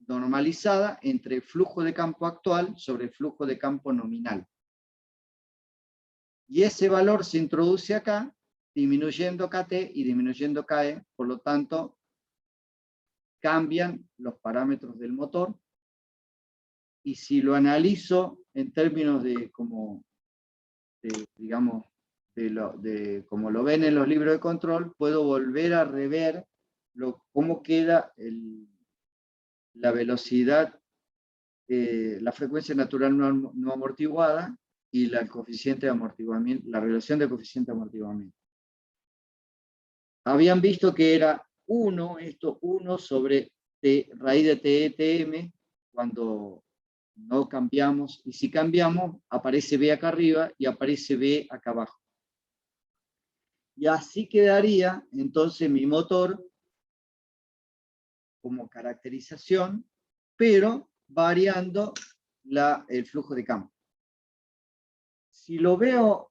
normalizada entre el flujo de campo actual sobre el flujo de campo nominal. Y ese valor se introduce acá, disminuyendo KT y disminuyendo KE, por lo tanto, cambian los parámetros del motor. Y si lo analizo en términos de como, digamos, como lo ven en los libros de control, puedo volver a rever cómo queda la velocidad, la frecuencia natural no amortiguada y el coeficiente de amortiguamiento, la relación de coeficiente de amortiguamiento. Habían visto que era 1, esto 1 sobre raíz de TETM, cuando no cambiamos, y si cambiamos, aparece B acá arriba y aparece B acá abajo. Y así quedaría entonces mi motor como caracterización, pero variando el flujo de campo. Si lo veo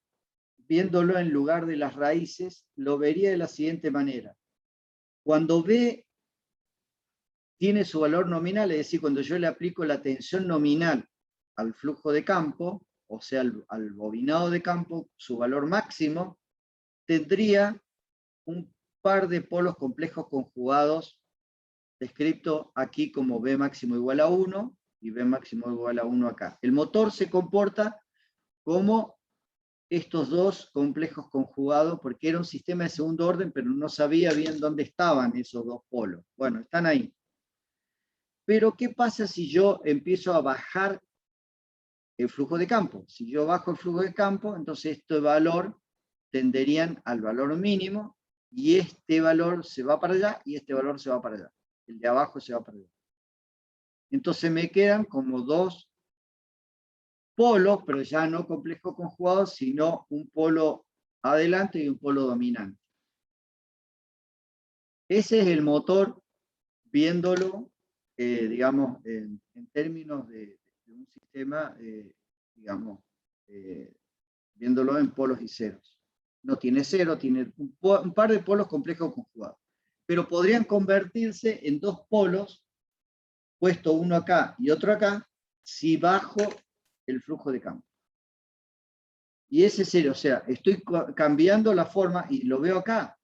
viéndolo en lugar de las raíces, lo vería de la siguiente manera. Cuando B tiene su valor nominal, es decir, cuando yo le aplico la tensión nominal al flujo de campo, o sea, al bobinado de campo, su valor máximo, tendría un par de polos complejos conjugados, descrito aquí como B máximo igual a 1 y B máximo igual a 1 acá. El motor se comporta como estos dos complejos conjugados, porque era un sistema de segundo orden, pero no sabía bien dónde estaban esos dos polos. Bueno, están ahí. Pero, ¿qué pasa si yo empiezo a bajar el flujo de campo? Si yo bajo el flujo de campo, entonces este valor tenderían al valor mínimo, y este valor se va para allá, y este valor se va para allá. El de abajo se va para allá. Entonces me quedan como dos polos, pero ya no complejos conjugados, sino un polo adelante y un polo dominante. Ese es el motor, viéndolo, digamos, en términos de un sistema, digamos, viéndolo en polos y ceros. No tiene cero, tiene un par de polos complejos conjugados. Pero podrían convertirse en dos polos, puesto uno acá y otro acá, si bajo el flujo de campo. Y ese es cero, o sea, estoy cambiando la forma, y lo veo acá.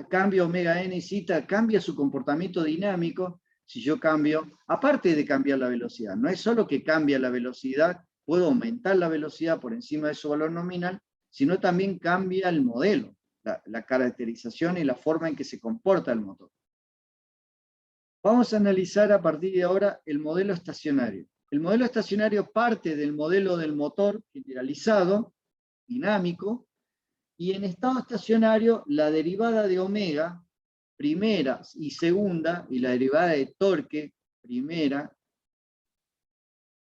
Cambio omega n y zeta, cambia su comportamiento dinámico si yo cambio, aparte de cambiar la velocidad. No es solo que cambia la velocidad, puedo aumentar la velocidad por encima de su valor nominal, sino también cambia el modelo, la caracterización y la forma en que se comporta el motor. Vamos a analizar a partir de ahora el modelo estacionario. El modelo estacionario parte del modelo del motor generalizado, dinámico, y en estado estacionario la derivada de omega, primera y segunda, y la derivada de torque, primera,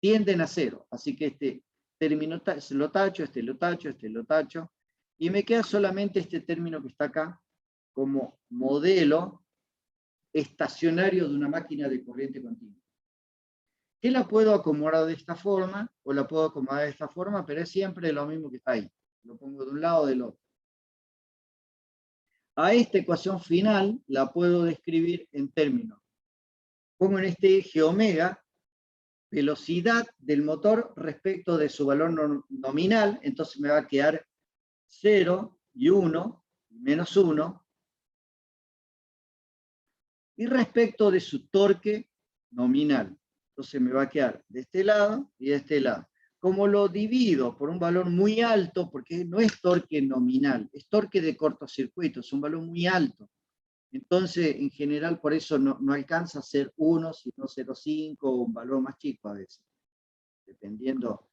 tienden a cero. Así que este término lo tacho, este lo tacho, este lo tacho, y me queda solamente este término que está acá como modelo estacionario de una máquina de corriente continua. Que la puedo acomodar de esta forma, o la puedo acomodar de esta forma, pero es siempre lo mismo que está ahí. Lo pongo de un lado o del otro. A esta ecuación final la puedo describir en términos. Pongo en este eje omega, velocidad del motor respecto de su valor nominal, entonces me va a quedar 0 y 1, menos 1, y respecto de su torque nominal. Entonces me va a quedar de este lado y de este lado. Como lo divido por un valor muy alto, porque no es torque nominal, es torque de cortocircuito, es un valor muy alto. Entonces, en general, por eso no alcanza a ser 1, sino 0,5 o un valor más chico a veces, dependiendo.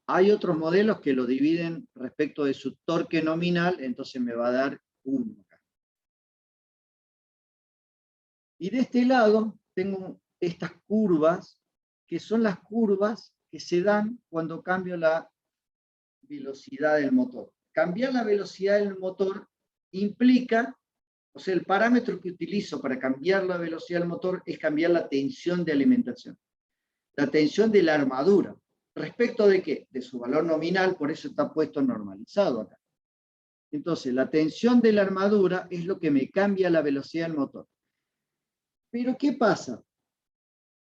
Hay otros modelos que lo dividen respecto de su torque nominal, entonces me va a dar 1 acá. Y de este lado tengo estas curvas, que son las curvas que se dan cuando cambio la velocidad del motor. Cambiar la velocidad del motor implica, o sea, el parámetro que utilizo para cambiar la velocidad del motor es cambiar la tensión de alimentación. La tensión de la armadura. ¿Respecto de qué? De su valor nominal, por eso está puesto normalizado acá. Entonces, la tensión de la armadura es lo que me cambia la velocidad del motor. Pero, ¿qué pasa?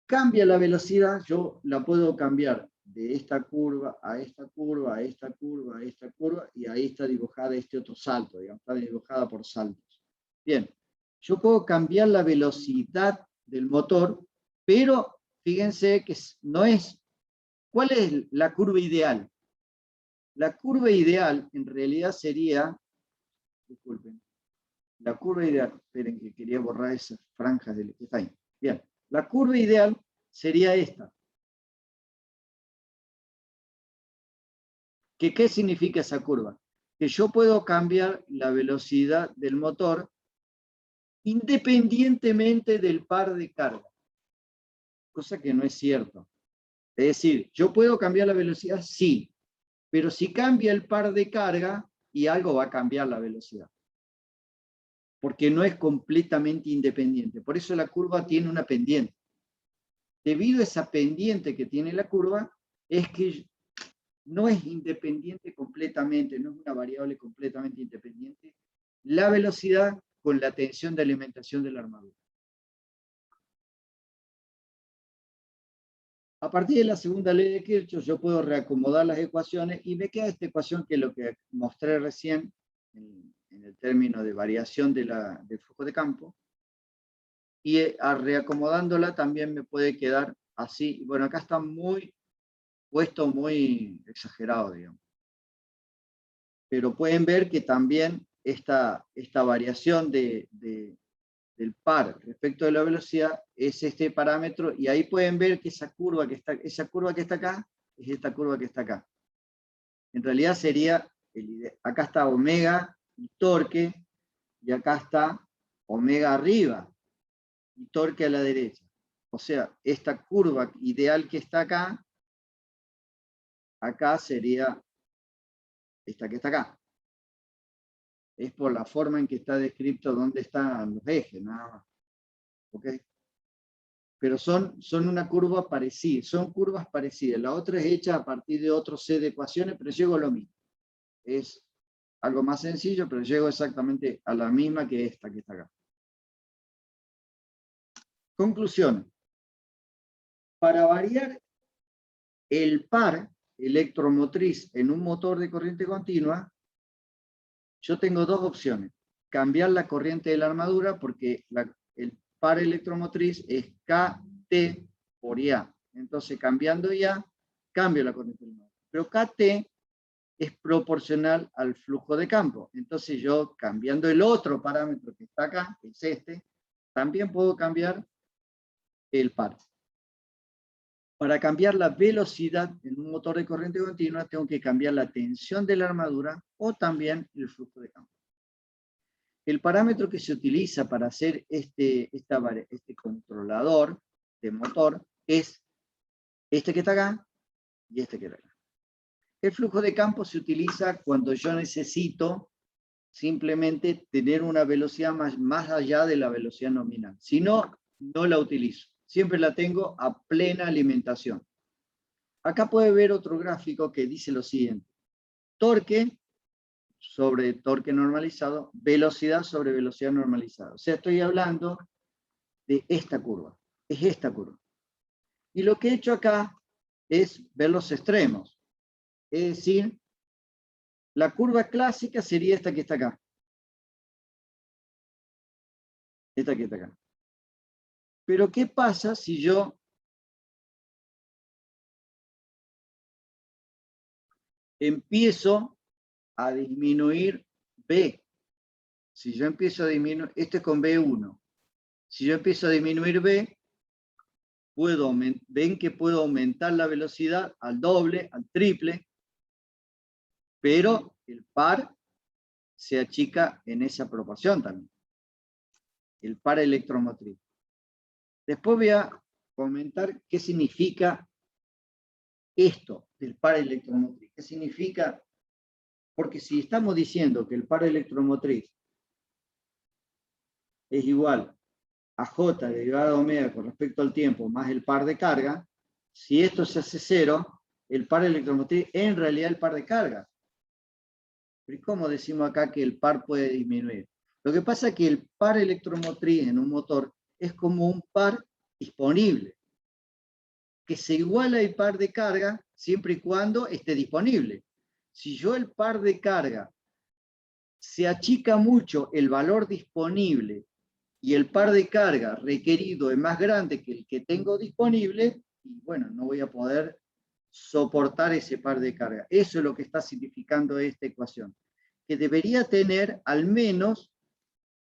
Cambia la velocidad, yo la puedo cambiar de esta curva a esta curva, a esta curva, a esta curva, y ahí está dibujada este otro salto, digamos, está dibujada por saltos. Bien, yo puedo cambiar la velocidad del motor, pero fíjense que no es. ¿Cuál es la curva ideal? La curva ideal en realidad sería, disculpen, la curva ideal, esperen que quería borrar esas franjas del que está ahí. Bien, la curva ideal sería esta. ¿Qué significa esa curva? Que yo puedo cambiar la velocidad del motor independientemente del par de carga, cosa que no es cierto. Es decir, yo puedo cambiar la velocidad, sí, pero si cambia el par de carga, y algo va a cambiar la velocidad, porque no es completamente independiente. Por eso la curva tiene una pendiente. Debido a esa pendiente que tiene la curva, es que no es independiente completamente, no es una variable completamente independiente, la velocidad con la tensión de alimentación de la armadura. A partir de la segunda ley de Kirchhoff, yo puedo reacomodar las ecuaciones y me queda esta ecuación que es lo que mostré recién en el término de variación del flujo de campo. Y reacomodándola también me puede quedar así. Bueno, acá está puesto muy exagerado, digamos. Pero pueden ver que también esta variación del par respecto de la velocidad es este parámetro, y ahí pueden ver que esa curva que está acá es esta curva que está acá. En realidad sería, acá está omega y torque, y acá está omega arriba y torque a la derecha. O sea, esta curva ideal que está acá sería esta que está acá. Es por la forma en que está descrito dónde están los ejes, nada más. ¿Ok? Pero son una curva parecida, son curvas parecidas. La otra es hecha a partir de otro set de ecuaciones, pero llego a lo mismo. Es algo más sencillo, pero llego exactamente a la misma que esta que está acá. Conclusión. Para variar el par electromotriz en un motor de corriente continua, yo tengo dos opciones. Cambiar la corriente de la armadura, porque el par electromotriz es KT por IA. Entonces, cambiando IA, cambio la corriente de la armadura. Pero KT es proporcional al flujo de campo. Entonces, yo, cambiando el otro parámetro que está acá, que es este, también puedo cambiar el par. Para cambiar la velocidad en un motor de corriente continua, tengo que cambiar la tensión de la armadura o también el flujo de campo. El parámetro que se utiliza para hacer este controlador de motor es este que está acá y este que está acá. El flujo de campo se utiliza cuando yo necesito simplemente tener una velocidad más allá de la velocidad nominal. Si no, no la utilizo. Siempre la tengo a plena alimentación. Acá puede ver otro gráfico que dice lo siguiente. Torque sobre torque normalizado, velocidad sobre velocidad normalizada. O sea, estoy hablando de esta curva. Es esta curva. Y lo que he hecho acá es ver los extremos. Es decir, la curva clásica sería esta que está acá. Esta que está acá. Pero ¿qué pasa si yo empiezo a disminuir B? Si yo empiezo a disminuir, esto es con B1. Si yo empiezo a disminuir B, ven que puedo aumentar la velocidad al doble, al triple, pero el par se achica en esa proporción también. El par electromotriz. Después voy a comentar qué significa esto del par electromotriz. ¿Qué significa? Porque si estamos diciendo que el par electromotriz es igual a J derivada de omega con respecto al tiempo más el par de carga, si esto se hace cero, el par electromotriz es en realidad el par de carga. Pero ¿cómo decimos acá que el par puede disminuir? Lo que pasa es que el par electromotriz en un motor es como un par disponible, que se iguala al par de carga siempre y cuando esté disponible. Si yo el par de carga se achica mucho el valor disponible y el par de carga requerido es más grande que el que tengo disponible, y bueno, no voy a poder soportar ese par de carga. Eso es lo que está significando esta ecuación, que debería tener al menos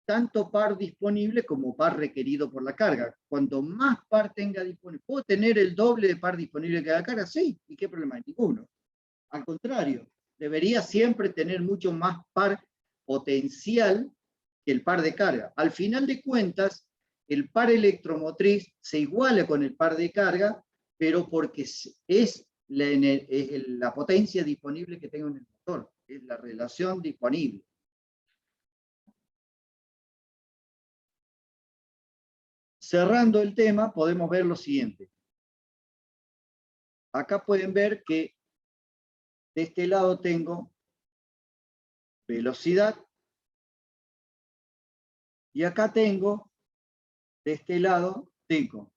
tanto par disponible como par requerido por la carga. Cuanto más par tenga disponible, ¿puedo tener el doble de par disponible que la carga? Sí, ¿y qué problema hay? Ninguno. Al contrario, debería siempre tener mucho más par potencial que el par de carga. Al final de cuentas, el par electromotriz se iguala con el par de carga, pero porque es la potencia disponible que tengo en el motor, es la relación disponible. Cerrando el tema, podemos ver lo siguiente. Acá pueden ver que de este lado tengo velocidad y acá tengo, de este lado, tengo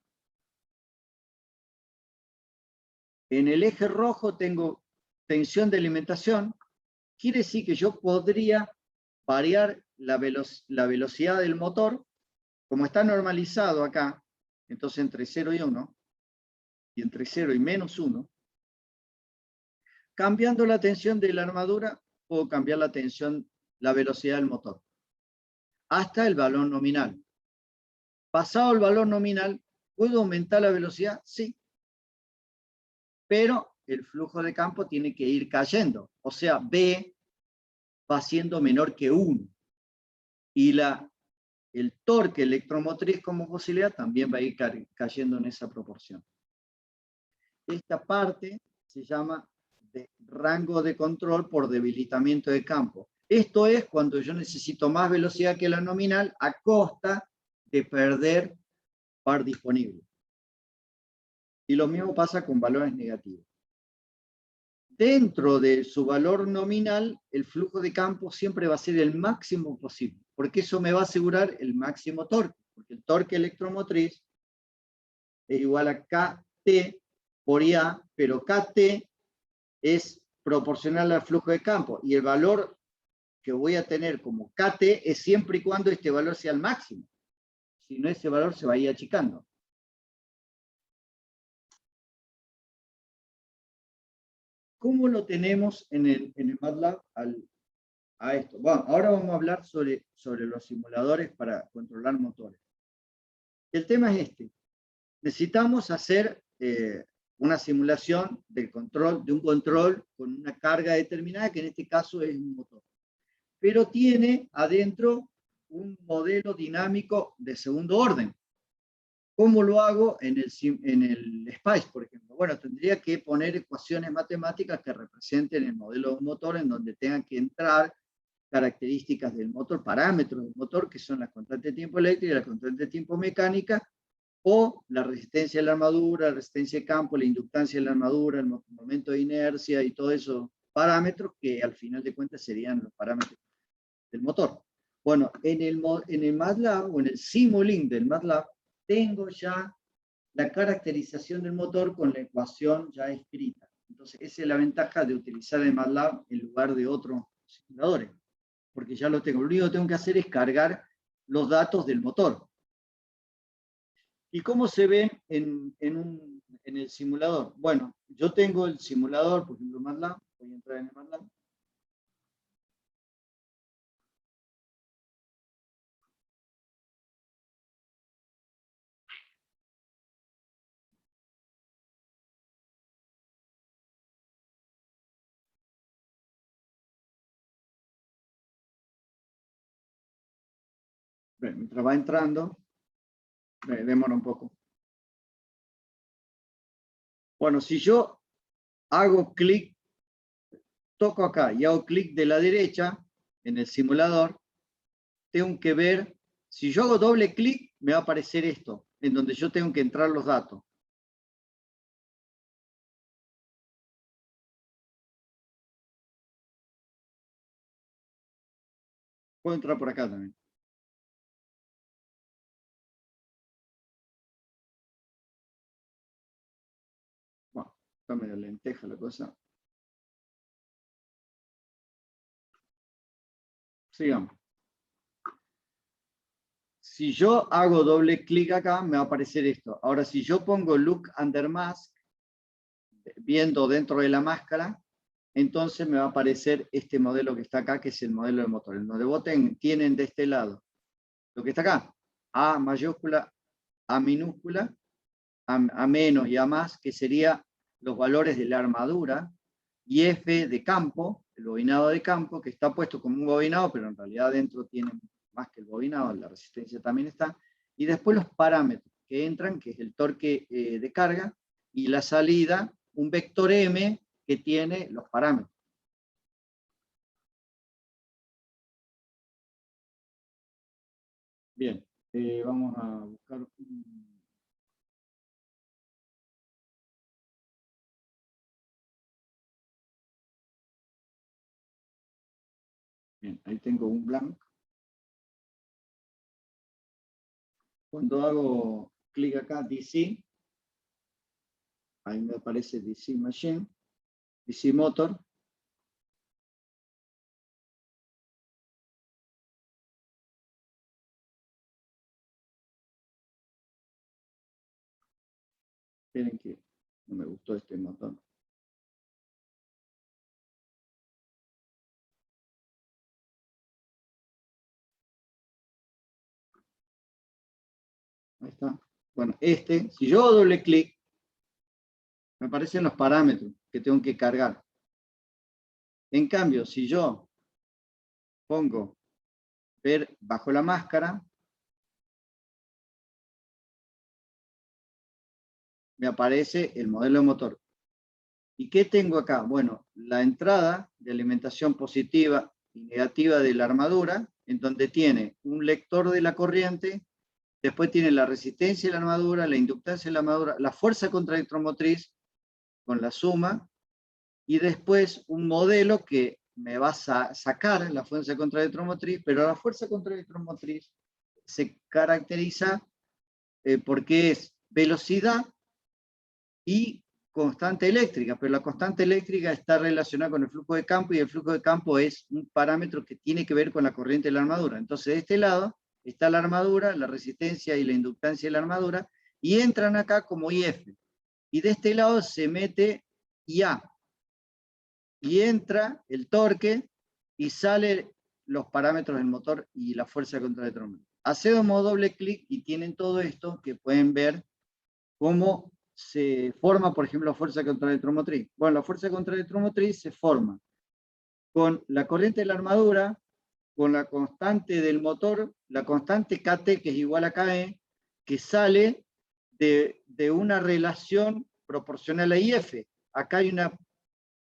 en el eje rojo tengo tensión de alimentación. Quiere decir que yo podría variar la velocidad del motor, como está normalizado acá, entonces entre 0 y 1, y entre 0 y menos 1, cambiando la tensión de la armadura, puedo cambiar la tensión, la velocidad del motor, hasta el valor nominal. Pasado el valor nominal, ¿puedo aumentar la velocidad? Sí. Pero el flujo de campo tiene que ir cayendo. O sea, B va siendo menor que 1. Y el torque electromotriz como posibilidad también va a ir cayendo en esa proporción. Esta parte se llama de rango de control por debilitamiento de campo. Esto es cuando yo necesito más velocidad que la nominal a costa de perder par disponible. Y lo mismo pasa con valores negativos. Dentro de su valor nominal, el flujo de campo siempre va a ser el máximo posible, porque eso me va a asegurar el máximo torque, porque el torque electromotriz es igual a KT por IA, pero KT es proporcional al flujo de campo, y el valor que voy a tener como KT es siempre y cuando este valor sea el máximo. Si no, ese valor se va a ir achicando. ¿Cómo lo tenemos en el MATLAB a esto? Bueno, ahora vamos a hablar sobre los simuladores para controlar motores. El tema es este. Necesitamos hacer una simulación de un control con una carga determinada, que en este caso es un motor. Pero tiene adentro un modelo dinámico de segundo orden. ¿Cómo lo hago en el SPICE, por ejemplo? Bueno, tendría que poner ecuaciones matemáticas que representen el modelo de un motor, en donde tengan que entrar características del motor, parámetros del motor, que son las constantes de tiempo eléctrico y las constantes de tiempo mecánica, o la resistencia de la armadura, la resistencia de campo, la inductancia de la armadura, el momento de inercia y todos esos parámetros que al final de cuentas serían los parámetros del motor. Bueno, en el MATLAB o en el Simulink del MATLAB tengo ya la caracterización del motor con la ecuación ya escrita. Entonces, esa es la ventaja de utilizar el MATLAB en lugar de otros simuladores, porque ya lo tengo. Lo único que tengo que hacer es cargar los datos del motor. ¿Y cómo se ven en el simulador? Bueno, yo tengo el simulador, por ejemplo, MATLAB. Voy a entrar en el MATLAB. Bueno, mientras va entrando, demora un poco. Bueno, si yo hago clic, toco acá y hago clic de la derecha en el simulador, tengo que ver Si yo hago doble clic, me va a aparecer esto, en donde yo tengo que entrar los datos. Puedo entrar por acá también. Bueno, está medio lenteja la cosa. Sigamos. Si yo hago doble clic acá, me va a aparecer esto. Ahora, si yo pongo Look Under Mask, viendo dentro de la máscara, entonces me va a aparecer este modelo que está acá, que es el modelo de motor. En donde vos tienen de este lado lo que está acá, A mayúscula, A minúscula, A menos y A más, que serían los valores de la armadura, y F de campo, el bobinado de campo, que está puesto como un bobinado, pero en realidad dentro tiene más que el bobinado, la resistencia también está, y después los parámetros que entran, que es el torque de carga, y la salida, un vector M que tiene los parámetros. Bien, vamos a buscar un... Bien, ahí tengo un blanco. Cuando hago clic acá, DC, ahí me aparece DC Machine, DC Motor. Esperen que no me gustó este motor. Ahí está. Bueno, si yo hago doble clic, me aparecen los parámetros que tengo que cargar. En cambio, si yo pongo ver bajo la máscara, me aparece el modelo de motor. ¿Y qué tengo acá? Bueno, la entrada de alimentación positiva y negativa de la armadura, en donde tiene un lector de la corriente, después tiene la resistencia de la armadura, la inductancia de la armadura, la fuerza contraelectromotriz con la suma, y después un modelo que me va a sacar la fuerza contraelectromotriz, pero la fuerza contraelectromotriz se caracteriza porque es velocidad y constante eléctrica, pero la constante eléctrica está relacionada con el flujo de campo, y el flujo de campo es un parámetro que tiene que ver con la corriente de la armadura. Entonces, de este lado está la armadura, la resistencia y la inductancia de la armadura, y entran acá como IF. Y de este lado se mete IA, y entra el torque, y sale los parámetros del motor y la fuerza contra el trombo. Hacemos doble clic y tienen todo esto que pueden ver cómo se forma, por ejemplo, la fuerza contraelectromotriz. Bueno, la fuerza contraelectromotriz se forma con la corriente de la armadura, con la constante del motor, la constante KT, que es igual a KE, que sale de una relación proporcional a IF. Acá hay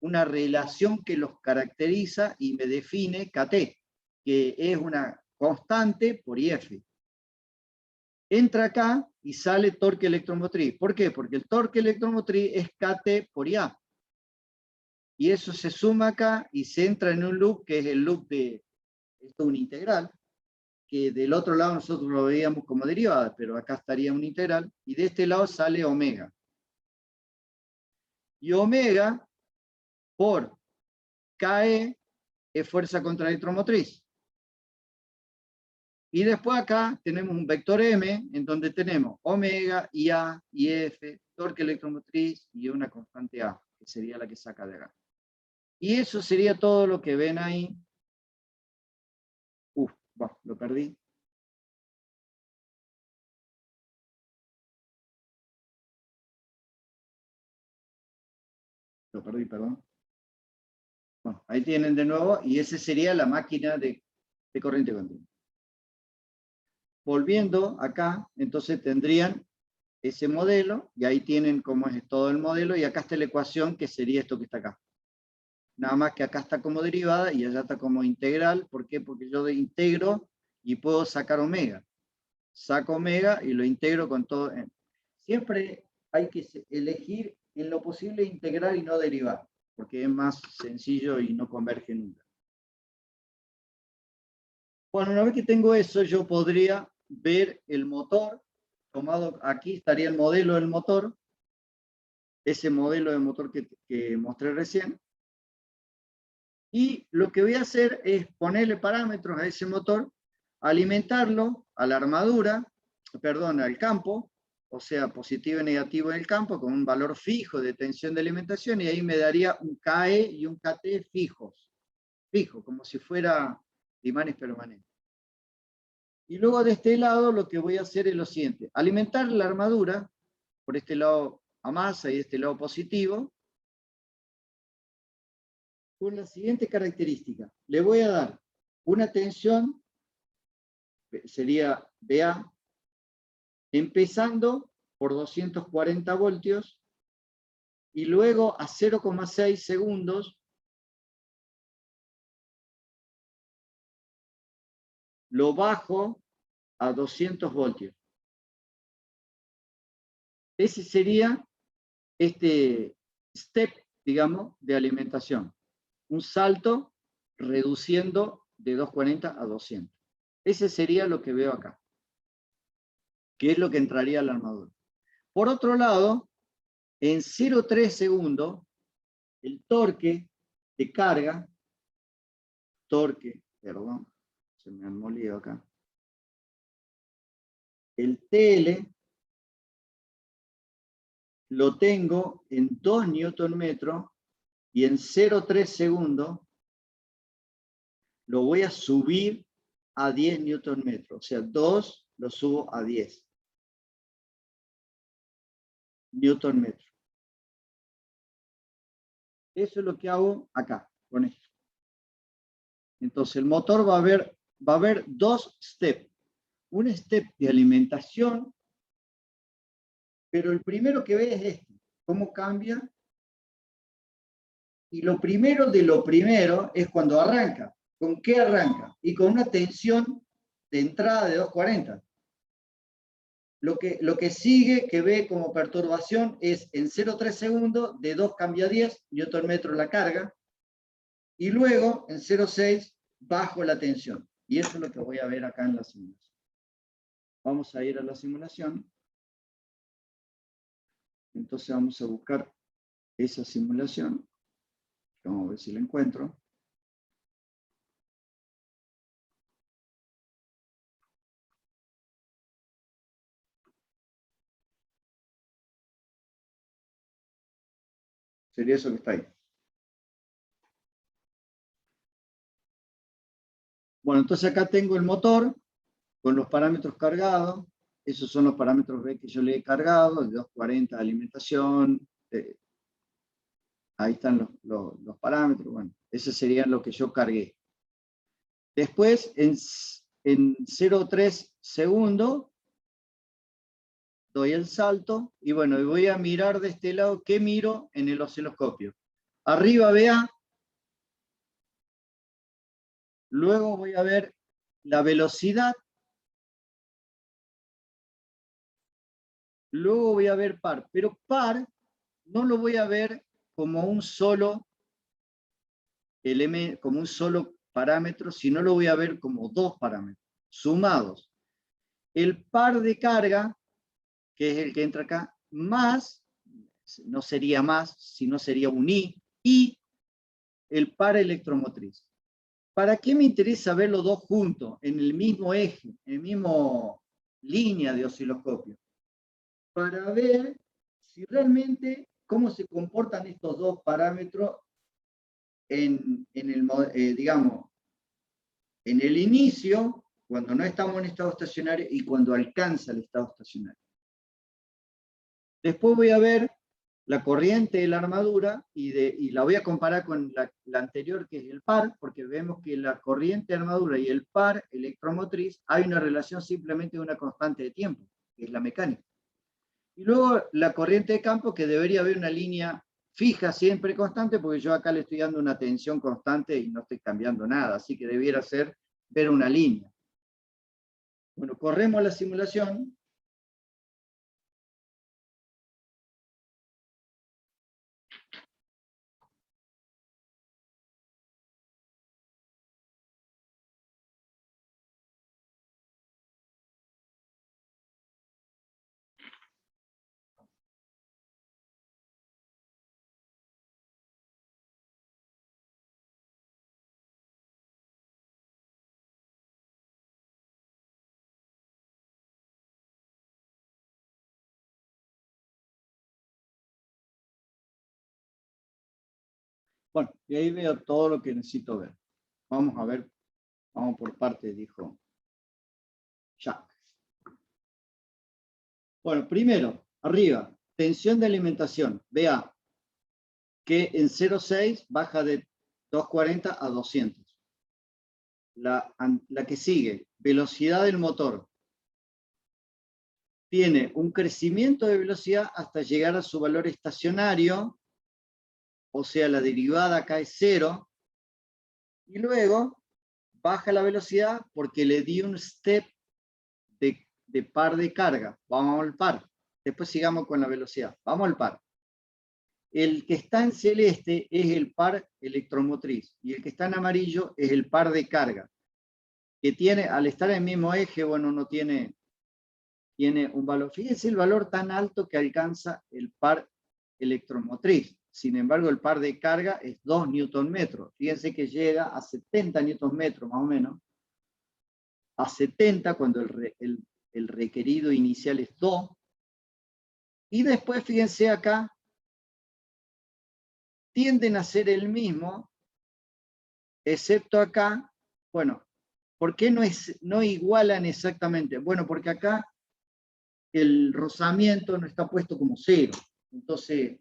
una relación que los caracteriza y me define KT, que es una constante por IF. Entra acá y sale torque electromotriz. ¿Por qué? Porque el torque electromotriz es KT por IA. Y eso se suma acá y se entra en un loop, que es el loop de, esto es una integral, que del otro lado nosotros lo veíamos como derivada, pero acá estaría una integral, y de este lado sale omega. Y omega por KE es fuerza contraelectromotriz. Y después acá tenemos un vector M, en donde tenemos omega, IA, IF, torque electromotriz y una constante A, que sería la que saca de acá. Y eso sería todo lo que ven ahí. Bueno, lo perdí. Lo perdí, perdón. Bueno, ahí tienen de nuevo, y esa sería la máquina de corriente continua. Volviendo acá, entonces tendrían ese modelo, y ahí tienen cómo es todo el modelo, y acá está la ecuación, que sería esto que está acá. Nada más que acá está como derivada y allá está como integral. ¿Por qué? Porque yo integro y puedo sacar omega. saco omega y lo integro con todo. Siempre hay que elegir en lo posible integrar y no derivar, porque es más sencillo y no converge nunca. Bueno, una vez que tengo eso, yo podría ver el motor, tomado aquí estaría el modelo del motor, ese modelo de motor que mostré recién, y lo que voy a hacer es ponerle parámetros a ese motor, alimentarlo a la armadura, perdón, al campo, o sea, positivo y negativo en el campo, con un valor fijo de tensión de alimentación, y ahí me daría un KE y un KT fijos, como si fuera imanes permanentes. Y luego de este lado lo que voy a hacer es lo siguiente, alimentar la armadura, por este lado a masa y este lado positivo, con la siguiente característica. Le voy a dar una tensión, sería BA, empezando por 240 voltios, y luego a 0,6 segundos lo bajo a 200 voltios. Ese sería este step, digamos, de alimentación. Un salto reduciendo de 240 a 200. Ese sería lo que veo acá, que es lo que entraría a la armadura. Por otro lado, en 0,3 segundos, el torque de carga, perdón, se me han molido acá, el TL lo tengo en 2 Nm y en 0,3 segundos lo voy a subir a 10 Nm, o sea, 2 lo subo a 10 Nm. Eso es lo que hago acá, con esto. Entonces el motor va a haber dos steps. Un step de alimentación, pero el primero que ve es este, cómo cambia. Y lo primero de lo primero es cuando arranca. ¿Con qué arranca? Y con una tensión de entrada de 240. Lo que sigue, que ve como perturbación, es en 0,3 segundos, de 2 cambia a 10 Nm la carga, y luego en 0,6 bajo la tensión. Y eso es lo que voy a ver acá en la simulación. Vamos a ir a la simulación. Entonces vamos a buscar esa simulación. Vamos a ver si la encuentro. Sería eso que está ahí. Bueno, entonces acá tengo el motor con los parámetros cargados. Esos son los parámetros B que yo le he cargado, de 240 de alimentación. Ahí están los parámetros. Bueno, ese sería lo que yo cargué. Después, en 0,3 segundos, doy el salto y bueno, voy a mirar de este lado. ¿Qué miro en el osciloscopio? Arriba BA, luego voy a ver la velocidad, luego voy a ver par, pero par no lo voy a ver como un solo elemento, como un solo parámetro, sino lo voy a ver como dos parámetros sumados. El par de carga, que es el que entra acá, más, no sería más, sino sería un y el par electromotriz. ¿Para qué me interesa ver los dos juntos, en el mismo eje, en el mismo línea de osciloscopio? Para ver si realmente cómo se comportan estos dos parámetros digamos, en el inicio, cuando no estamos en estado estacionario y cuando alcanza el estado estacionario. Después voy a ver la corriente de la armadura y la voy a comparar con la anterior, que es el par, porque vemos que la corriente de armadura y el par electromotriz hay una relación simplemente de una constante de tiempo, que es la mecánica. Y luego la corriente de campo, que debería haber una línea fija, siempre constante, porque yo acá le estoy dando una tensión constante y no estoy cambiando nada, así que debiera ser ver una línea. Bueno, corremos la simulación. Bueno, y ahí veo todo lo que necesito ver. Vamos a ver, vamos por partes, dijo Jack. Bueno, primero, arriba, tensión de alimentación. Vea que en 0,6 baja de 240 a 200. La que sigue, velocidad del motor. Tiene un crecimiento de velocidad hasta llegar a su valor estacionario, o sea, la derivada acá es 0, y luego baja la velocidad porque le di un step de par de carga. Vamos al par. Después sigamos con la velocidad. Vamos al par. El que está en celeste es el par electromotriz y el que está en amarillo es el par de carga, que tiene, al estar en el mismo eje, bueno, no tiene un valor. Fíjense el valor tan alto que alcanza el par electromotriz. Sin embargo, el par de carga es 2 Nm. Fíjense que llega a 70 Nm más o menos. A 70 cuando el requerido inicial es 2. Y después, fíjense acá, tienden a ser el mismo, excepto acá. Bueno, ¿por qué no igualan exactamente? Bueno, porque acá el rozamiento no está puesto como 0. Entonces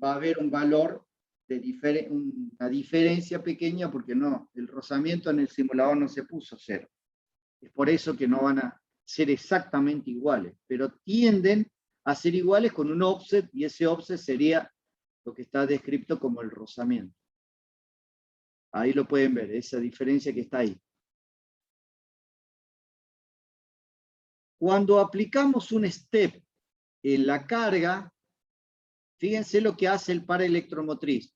va a haber un valor de una diferencia pequeña porque no, el rozamiento en el simulador no se puso 0. Es por eso que no van a ser exactamente iguales, pero tienden a ser iguales con un offset, y ese offset sería lo que está descrito como el rozamiento. Ahí lo pueden ver, esa diferencia que está ahí. Cuando aplicamos un step en la carga, fíjense lo que hace el par electromotriz.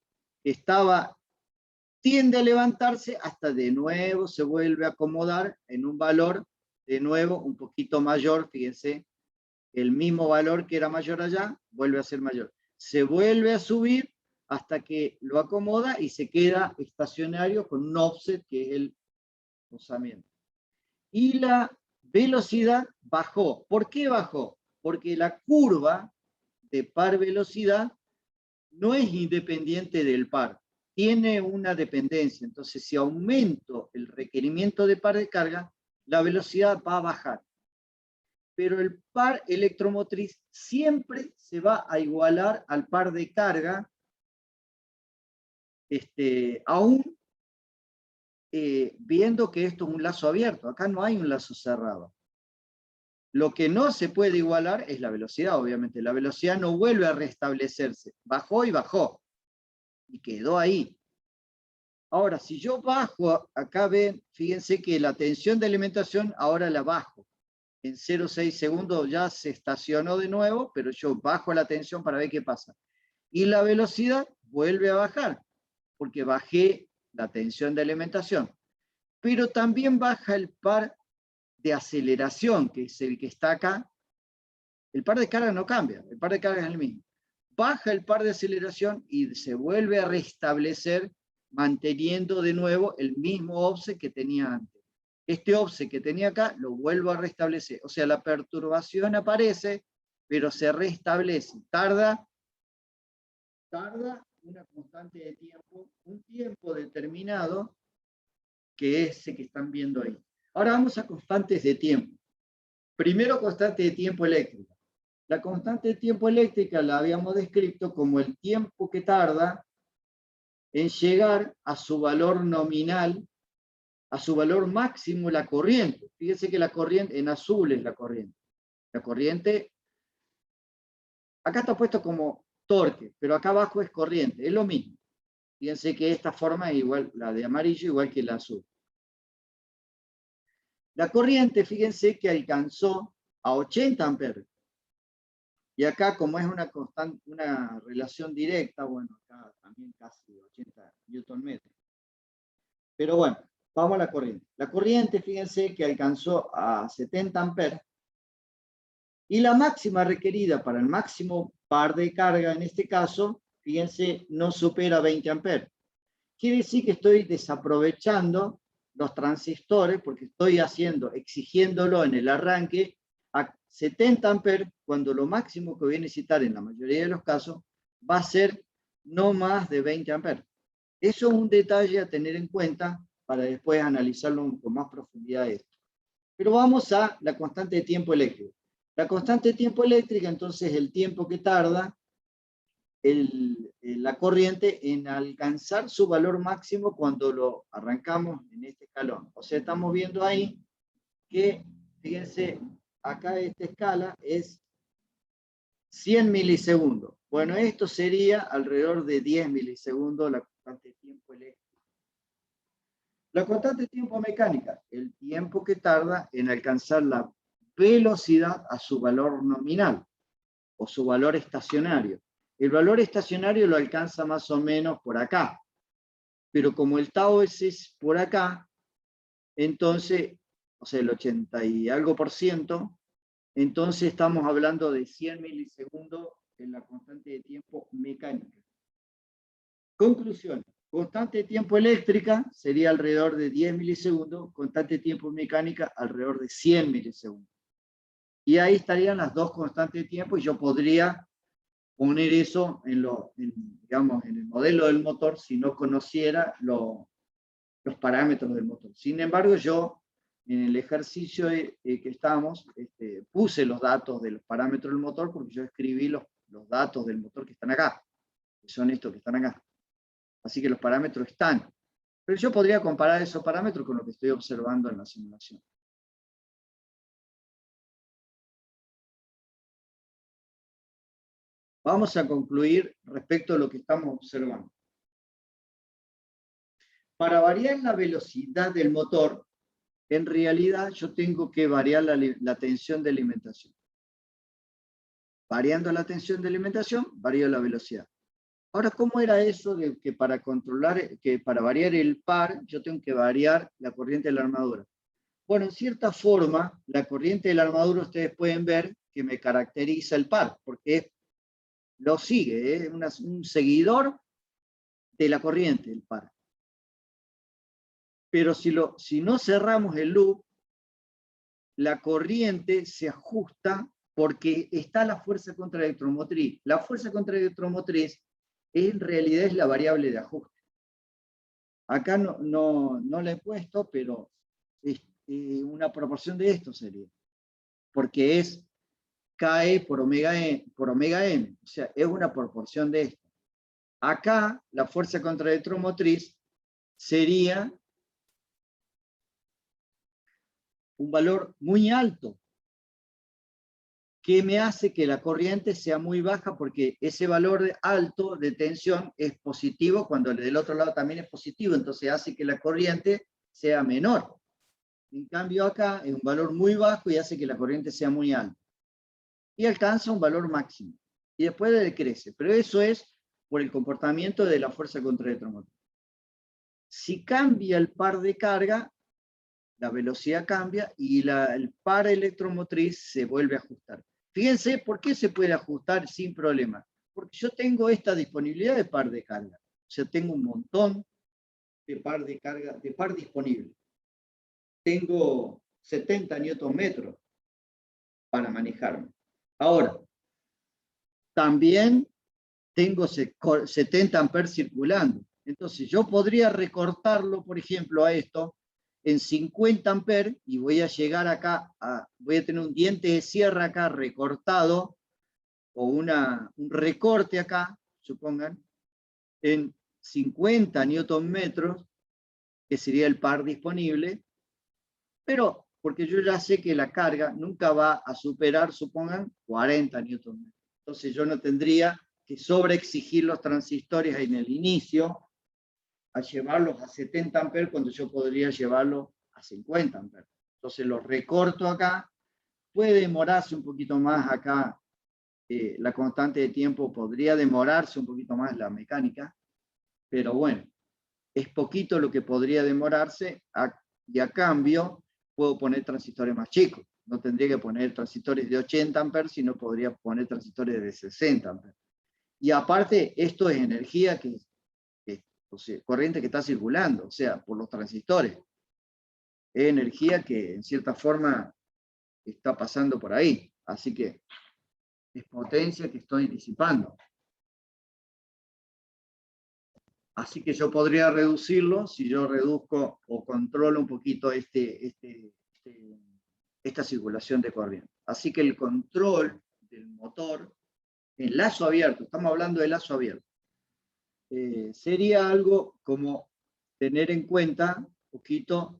Tiende a levantarse hasta de nuevo se vuelve a acomodar en un valor de nuevo un poquito mayor. Fíjense, el mismo valor que era mayor allá vuelve a ser mayor. Se vuelve a subir hasta que lo acomoda y se queda estacionario con un offset que es el rozamiento. Y la velocidad bajó. ¿Por qué bajó? Porque la curva de par velocidad no es independiente del par, tiene una dependencia. Entonces, si aumento el requerimiento de par de carga, la velocidad va a bajar. Pero el par electromotriz siempre se va a igualar al par de carga, aún viendo que esto es un lazo abierto. Acá no hay un lazo cerrado. Lo que no se puede igualar es la velocidad, obviamente. La velocidad no vuelve a restablecerse. Bajó y bajó. Y quedó ahí. Ahora, si yo bajo, acá ven, fíjense que la tensión de alimentación ahora la bajo. En 0,6 segundos ya se estacionó de nuevo, pero yo bajo la tensión para ver qué pasa. Y la velocidad vuelve a bajar, porque bajé la tensión de alimentación. Pero también baja el par de aceleración, que es el que está acá. El par de carga no cambia, el par de carga es el mismo. Baja el par de aceleración y se vuelve a restablecer manteniendo de nuevo el mismo offset que tenía antes. Este offset que tenía acá lo vuelvo a restablecer. O sea, la perturbación aparece, pero se restablece. Tarda una constante de tiempo, un tiempo determinado, que es ese que están viendo ahí. Ahora vamos a constantes de tiempo. Primero, constante de tiempo eléctrica. La constante de tiempo eléctrica la habíamos descrito como el tiempo que tarda en llegar a su valor nominal, a su valor máximo la corriente. Fíjense que la corriente, en azul es la corriente. La corriente, acá está puesto como torque, pero acá abajo es corriente, es lo mismo. Fíjense que esta forma es igual, la de amarillo igual que la azul. La corriente, fíjense que alcanzó a 80 amperes. Y acá, como es una relación directa, bueno, acá también casi 80 newton metros. Pero bueno, vamos a la corriente. La corriente, fíjense que alcanzó a 70 amperes. Y la máxima requerida para el máximo par de carga, en este caso, fíjense, no supera 20 amperes. Quiere decir que estoy desaprovechando los transistores porque estoy exigiéndolo en el arranque a 70 amperes, cuando lo máximo que voy a necesitar en la mayoría de los casos va a ser no más de 20 amperes. Eso es un detalle a tener en cuenta para después analizarlo con más profundidad esto. Pero vamos a la constante de tiempo eléctrico. La constante de tiempo eléctrica, entonces, el tiempo que tarda la corriente en alcanzar su valor máximo cuando lo arrancamos en este escalón. O sea, estamos viendo ahí que, fíjense, acá esta escala es 100 milisegundos. Bueno, esto sería alrededor de 10 milisegundos la constante de tiempo eléctrico. La constante de tiempo mecánica, el tiempo que tarda en alcanzar la velocidad a su valor nominal o su valor estacionario. El valor estacionario lo alcanza más o menos por acá, pero como el tau es por acá, entonces, o sea, el 80 y algo %, entonces estamos hablando de 100 milisegundos en la constante de tiempo mecánica. Conclusión. Constante de tiempo eléctrica sería alrededor de 10 milisegundos, constante de tiempo mecánica alrededor de 100 milisegundos. Y ahí estarían las dos constantes de tiempo y yo podría poner eso digamos, en el modelo del motor si no conociera los parámetros del motor. Sin embargo, yo en el ejercicio que estamos, puse los datos de los parámetros del motor porque yo escribí los datos del motor que están acá, que son estos que están acá. Así que los parámetros están. Pero yo podría comparar esos parámetros con lo que estoy observando en la simulación. Vamos a concluir respecto a lo que estamos observando. Para variar la velocidad del motor, en realidad yo tengo que variar la tensión de alimentación. Variando la tensión de alimentación, varío la velocidad. Ahora, ¿cómo era eso de que para variar el par, yo tengo que variar la corriente de la armadura? Bueno, en cierta forma, la corriente de la armadura ustedes pueden ver que me caracteriza el par, porque lo sigue, es un seguidor de la corriente, el par. Pero si no cerramos el loop, la corriente se ajusta porque está la fuerza contraelectromotriz. La fuerza contraelectromotriz en realidad es la variable de ajuste. Acá no la he puesto, pero una proporción de esto sería. Porque es KE por omega M. O sea, es una proporción de esto. Acá la fuerza contraelectromotriz sería un valor muy alto, que me hace que la corriente sea muy baja porque ese valor alto de tensión es positivo cuando el del otro lado también es positivo, entonces hace que la corriente sea menor. En cambio acá es un valor muy bajo y hace que la corriente sea muy alta. Y alcanza un valor máximo. Y después decrece. Pero eso es por el comportamiento de la fuerza contraelectromotriz. Si cambia el par de carga, la velocidad cambia y el par electromotriz se vuelve a ajustar. Fíjense, ¿por qué se puede ajustar sin problema? Porque yo tengo esta disponibilidad de par de carga. O sea, tengo un montón de par de carga, de par disponible. Tengo 70 newton metros para manejarme. Ahora, también tengo 70 amperes circulando. Entonces, yo podría recortarlo, por ejemplo, a esto, en 50 amperes, y voy a llegar acá, voy a tener un diente de sierra acá recortado, o un recorte acá, supongan, en 50 newton metros, que sería el par disponible, pero porque yo ya sé que la carga nunca va a superar, supongan, 40 newton metros. Entonces yo no tendría que sobreexigir los transistores en el inicio a llevarlos a 70 amperes cuando yo podría llevarlos a 50 amperes. Entonces lo recorto acá. Puede demorarse un poquito más acá. La constante de tiempo podría demorarse un poquito más la mecánica, pero bueno, es poquito lo que podría demorarse y a cambio puedo poner transistores más chicos. No tendría que poner transistores de 80 amperes, sino podría poner transistores de 60 amperes. Y aparte, esto es energía o sea, corriente que está circulando, o sea, por los transistores. Es energía que en cierta forma está pasando por ahí. Así que es potencia que estoy disipando. Así que yo podría reducirlo si yo reduzco o controlo un poquito esta circulación de corriente. Así que el control del motor en lazo abierto, estamos hablando de lazo abierto, sería algo como tener en cuenta un poquito,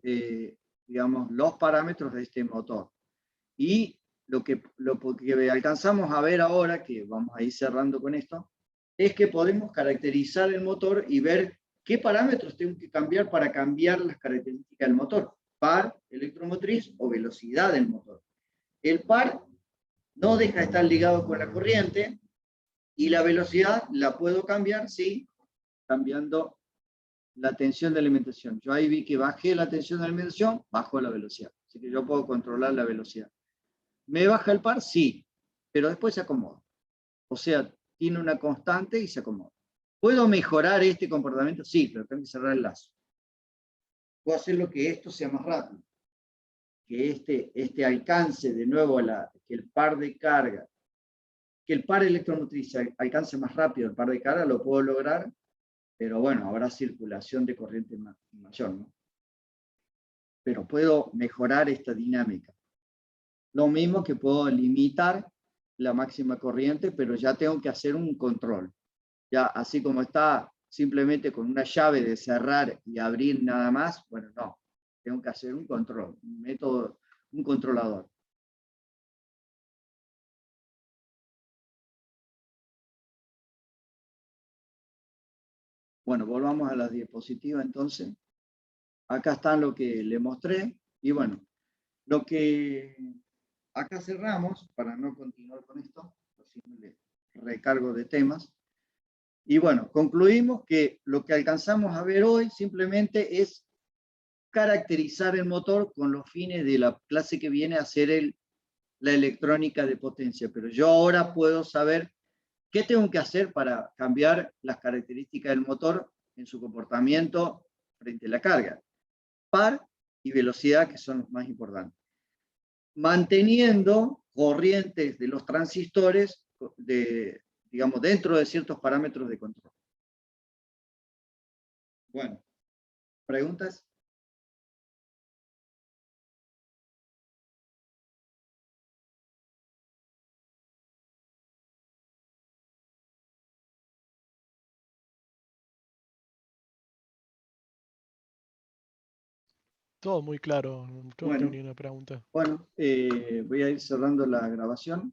digamos, los parámetros de este motor. Y lo que alcanzamos a ver ahora, que vamos a ir cerrando con esto, es que podemos caracterizar el motor y ver qué parámetros tengo que cambiar para cambiar las características del motor. Par, electromotriz o velocidad del motor. El par no deja de estar ligado con la corriente y la velocidad la puedo cambiar, sí, cambiando la tensión de alimentación. Yo ahí vi que bajé la tensión de alimentación, bajo la velocidad. Así que yo puedo controlar la velocidad. ¿Me baja el par? Sí, pero después se acomoda. O sea, tiene una constante y se acomoda. ¿Puedo mejorar este comportamiento? Sí, pero tengo que cerrar el lazo. Puedo hacer lo que esto sea más rápido. Que este alcance de nuevo, que el par de carga, que el par electromotriz alcance más rápido el par de carga, lo puedo lograr, pero bueno, habrá circulación de corriente mayor, ¿no? Pero puedo mejorar esta dinámica. Lo mismo que puedo limitar la máxima corriente, pero ya tengo que hacer un control. Ya así como está simplemente con una llave de cerrar y abrir nada más, bueno, no. Tengo que hacer un control, un método, un controlador. Bueno, volvamos a la diapositiva entonces. Acá está lo que le mostré. Y bueno, lo que acá cerramos, para no continuar con esto, así le recargo de temas. Y bueno, concluimos que lo que alcanzamos a ver hoy simplemente es caracterizar el motor con los fines de la clase que viene a ser la electrónica de potencia. Pero yo ahora puedo saber qué tengo que hacer para cambiar las características del motor en su comportamiento frente a la carga. Par y velocidad, que son los más importantes. Manteniendo corrientes de los transistores digamos, dentro de ciertos parámetros de control. Bueno, ¿preguntas? Todo muy claro, yo no tengo Bueno, ninguna pregunta. bueno, voy a ir cerrando la grabación.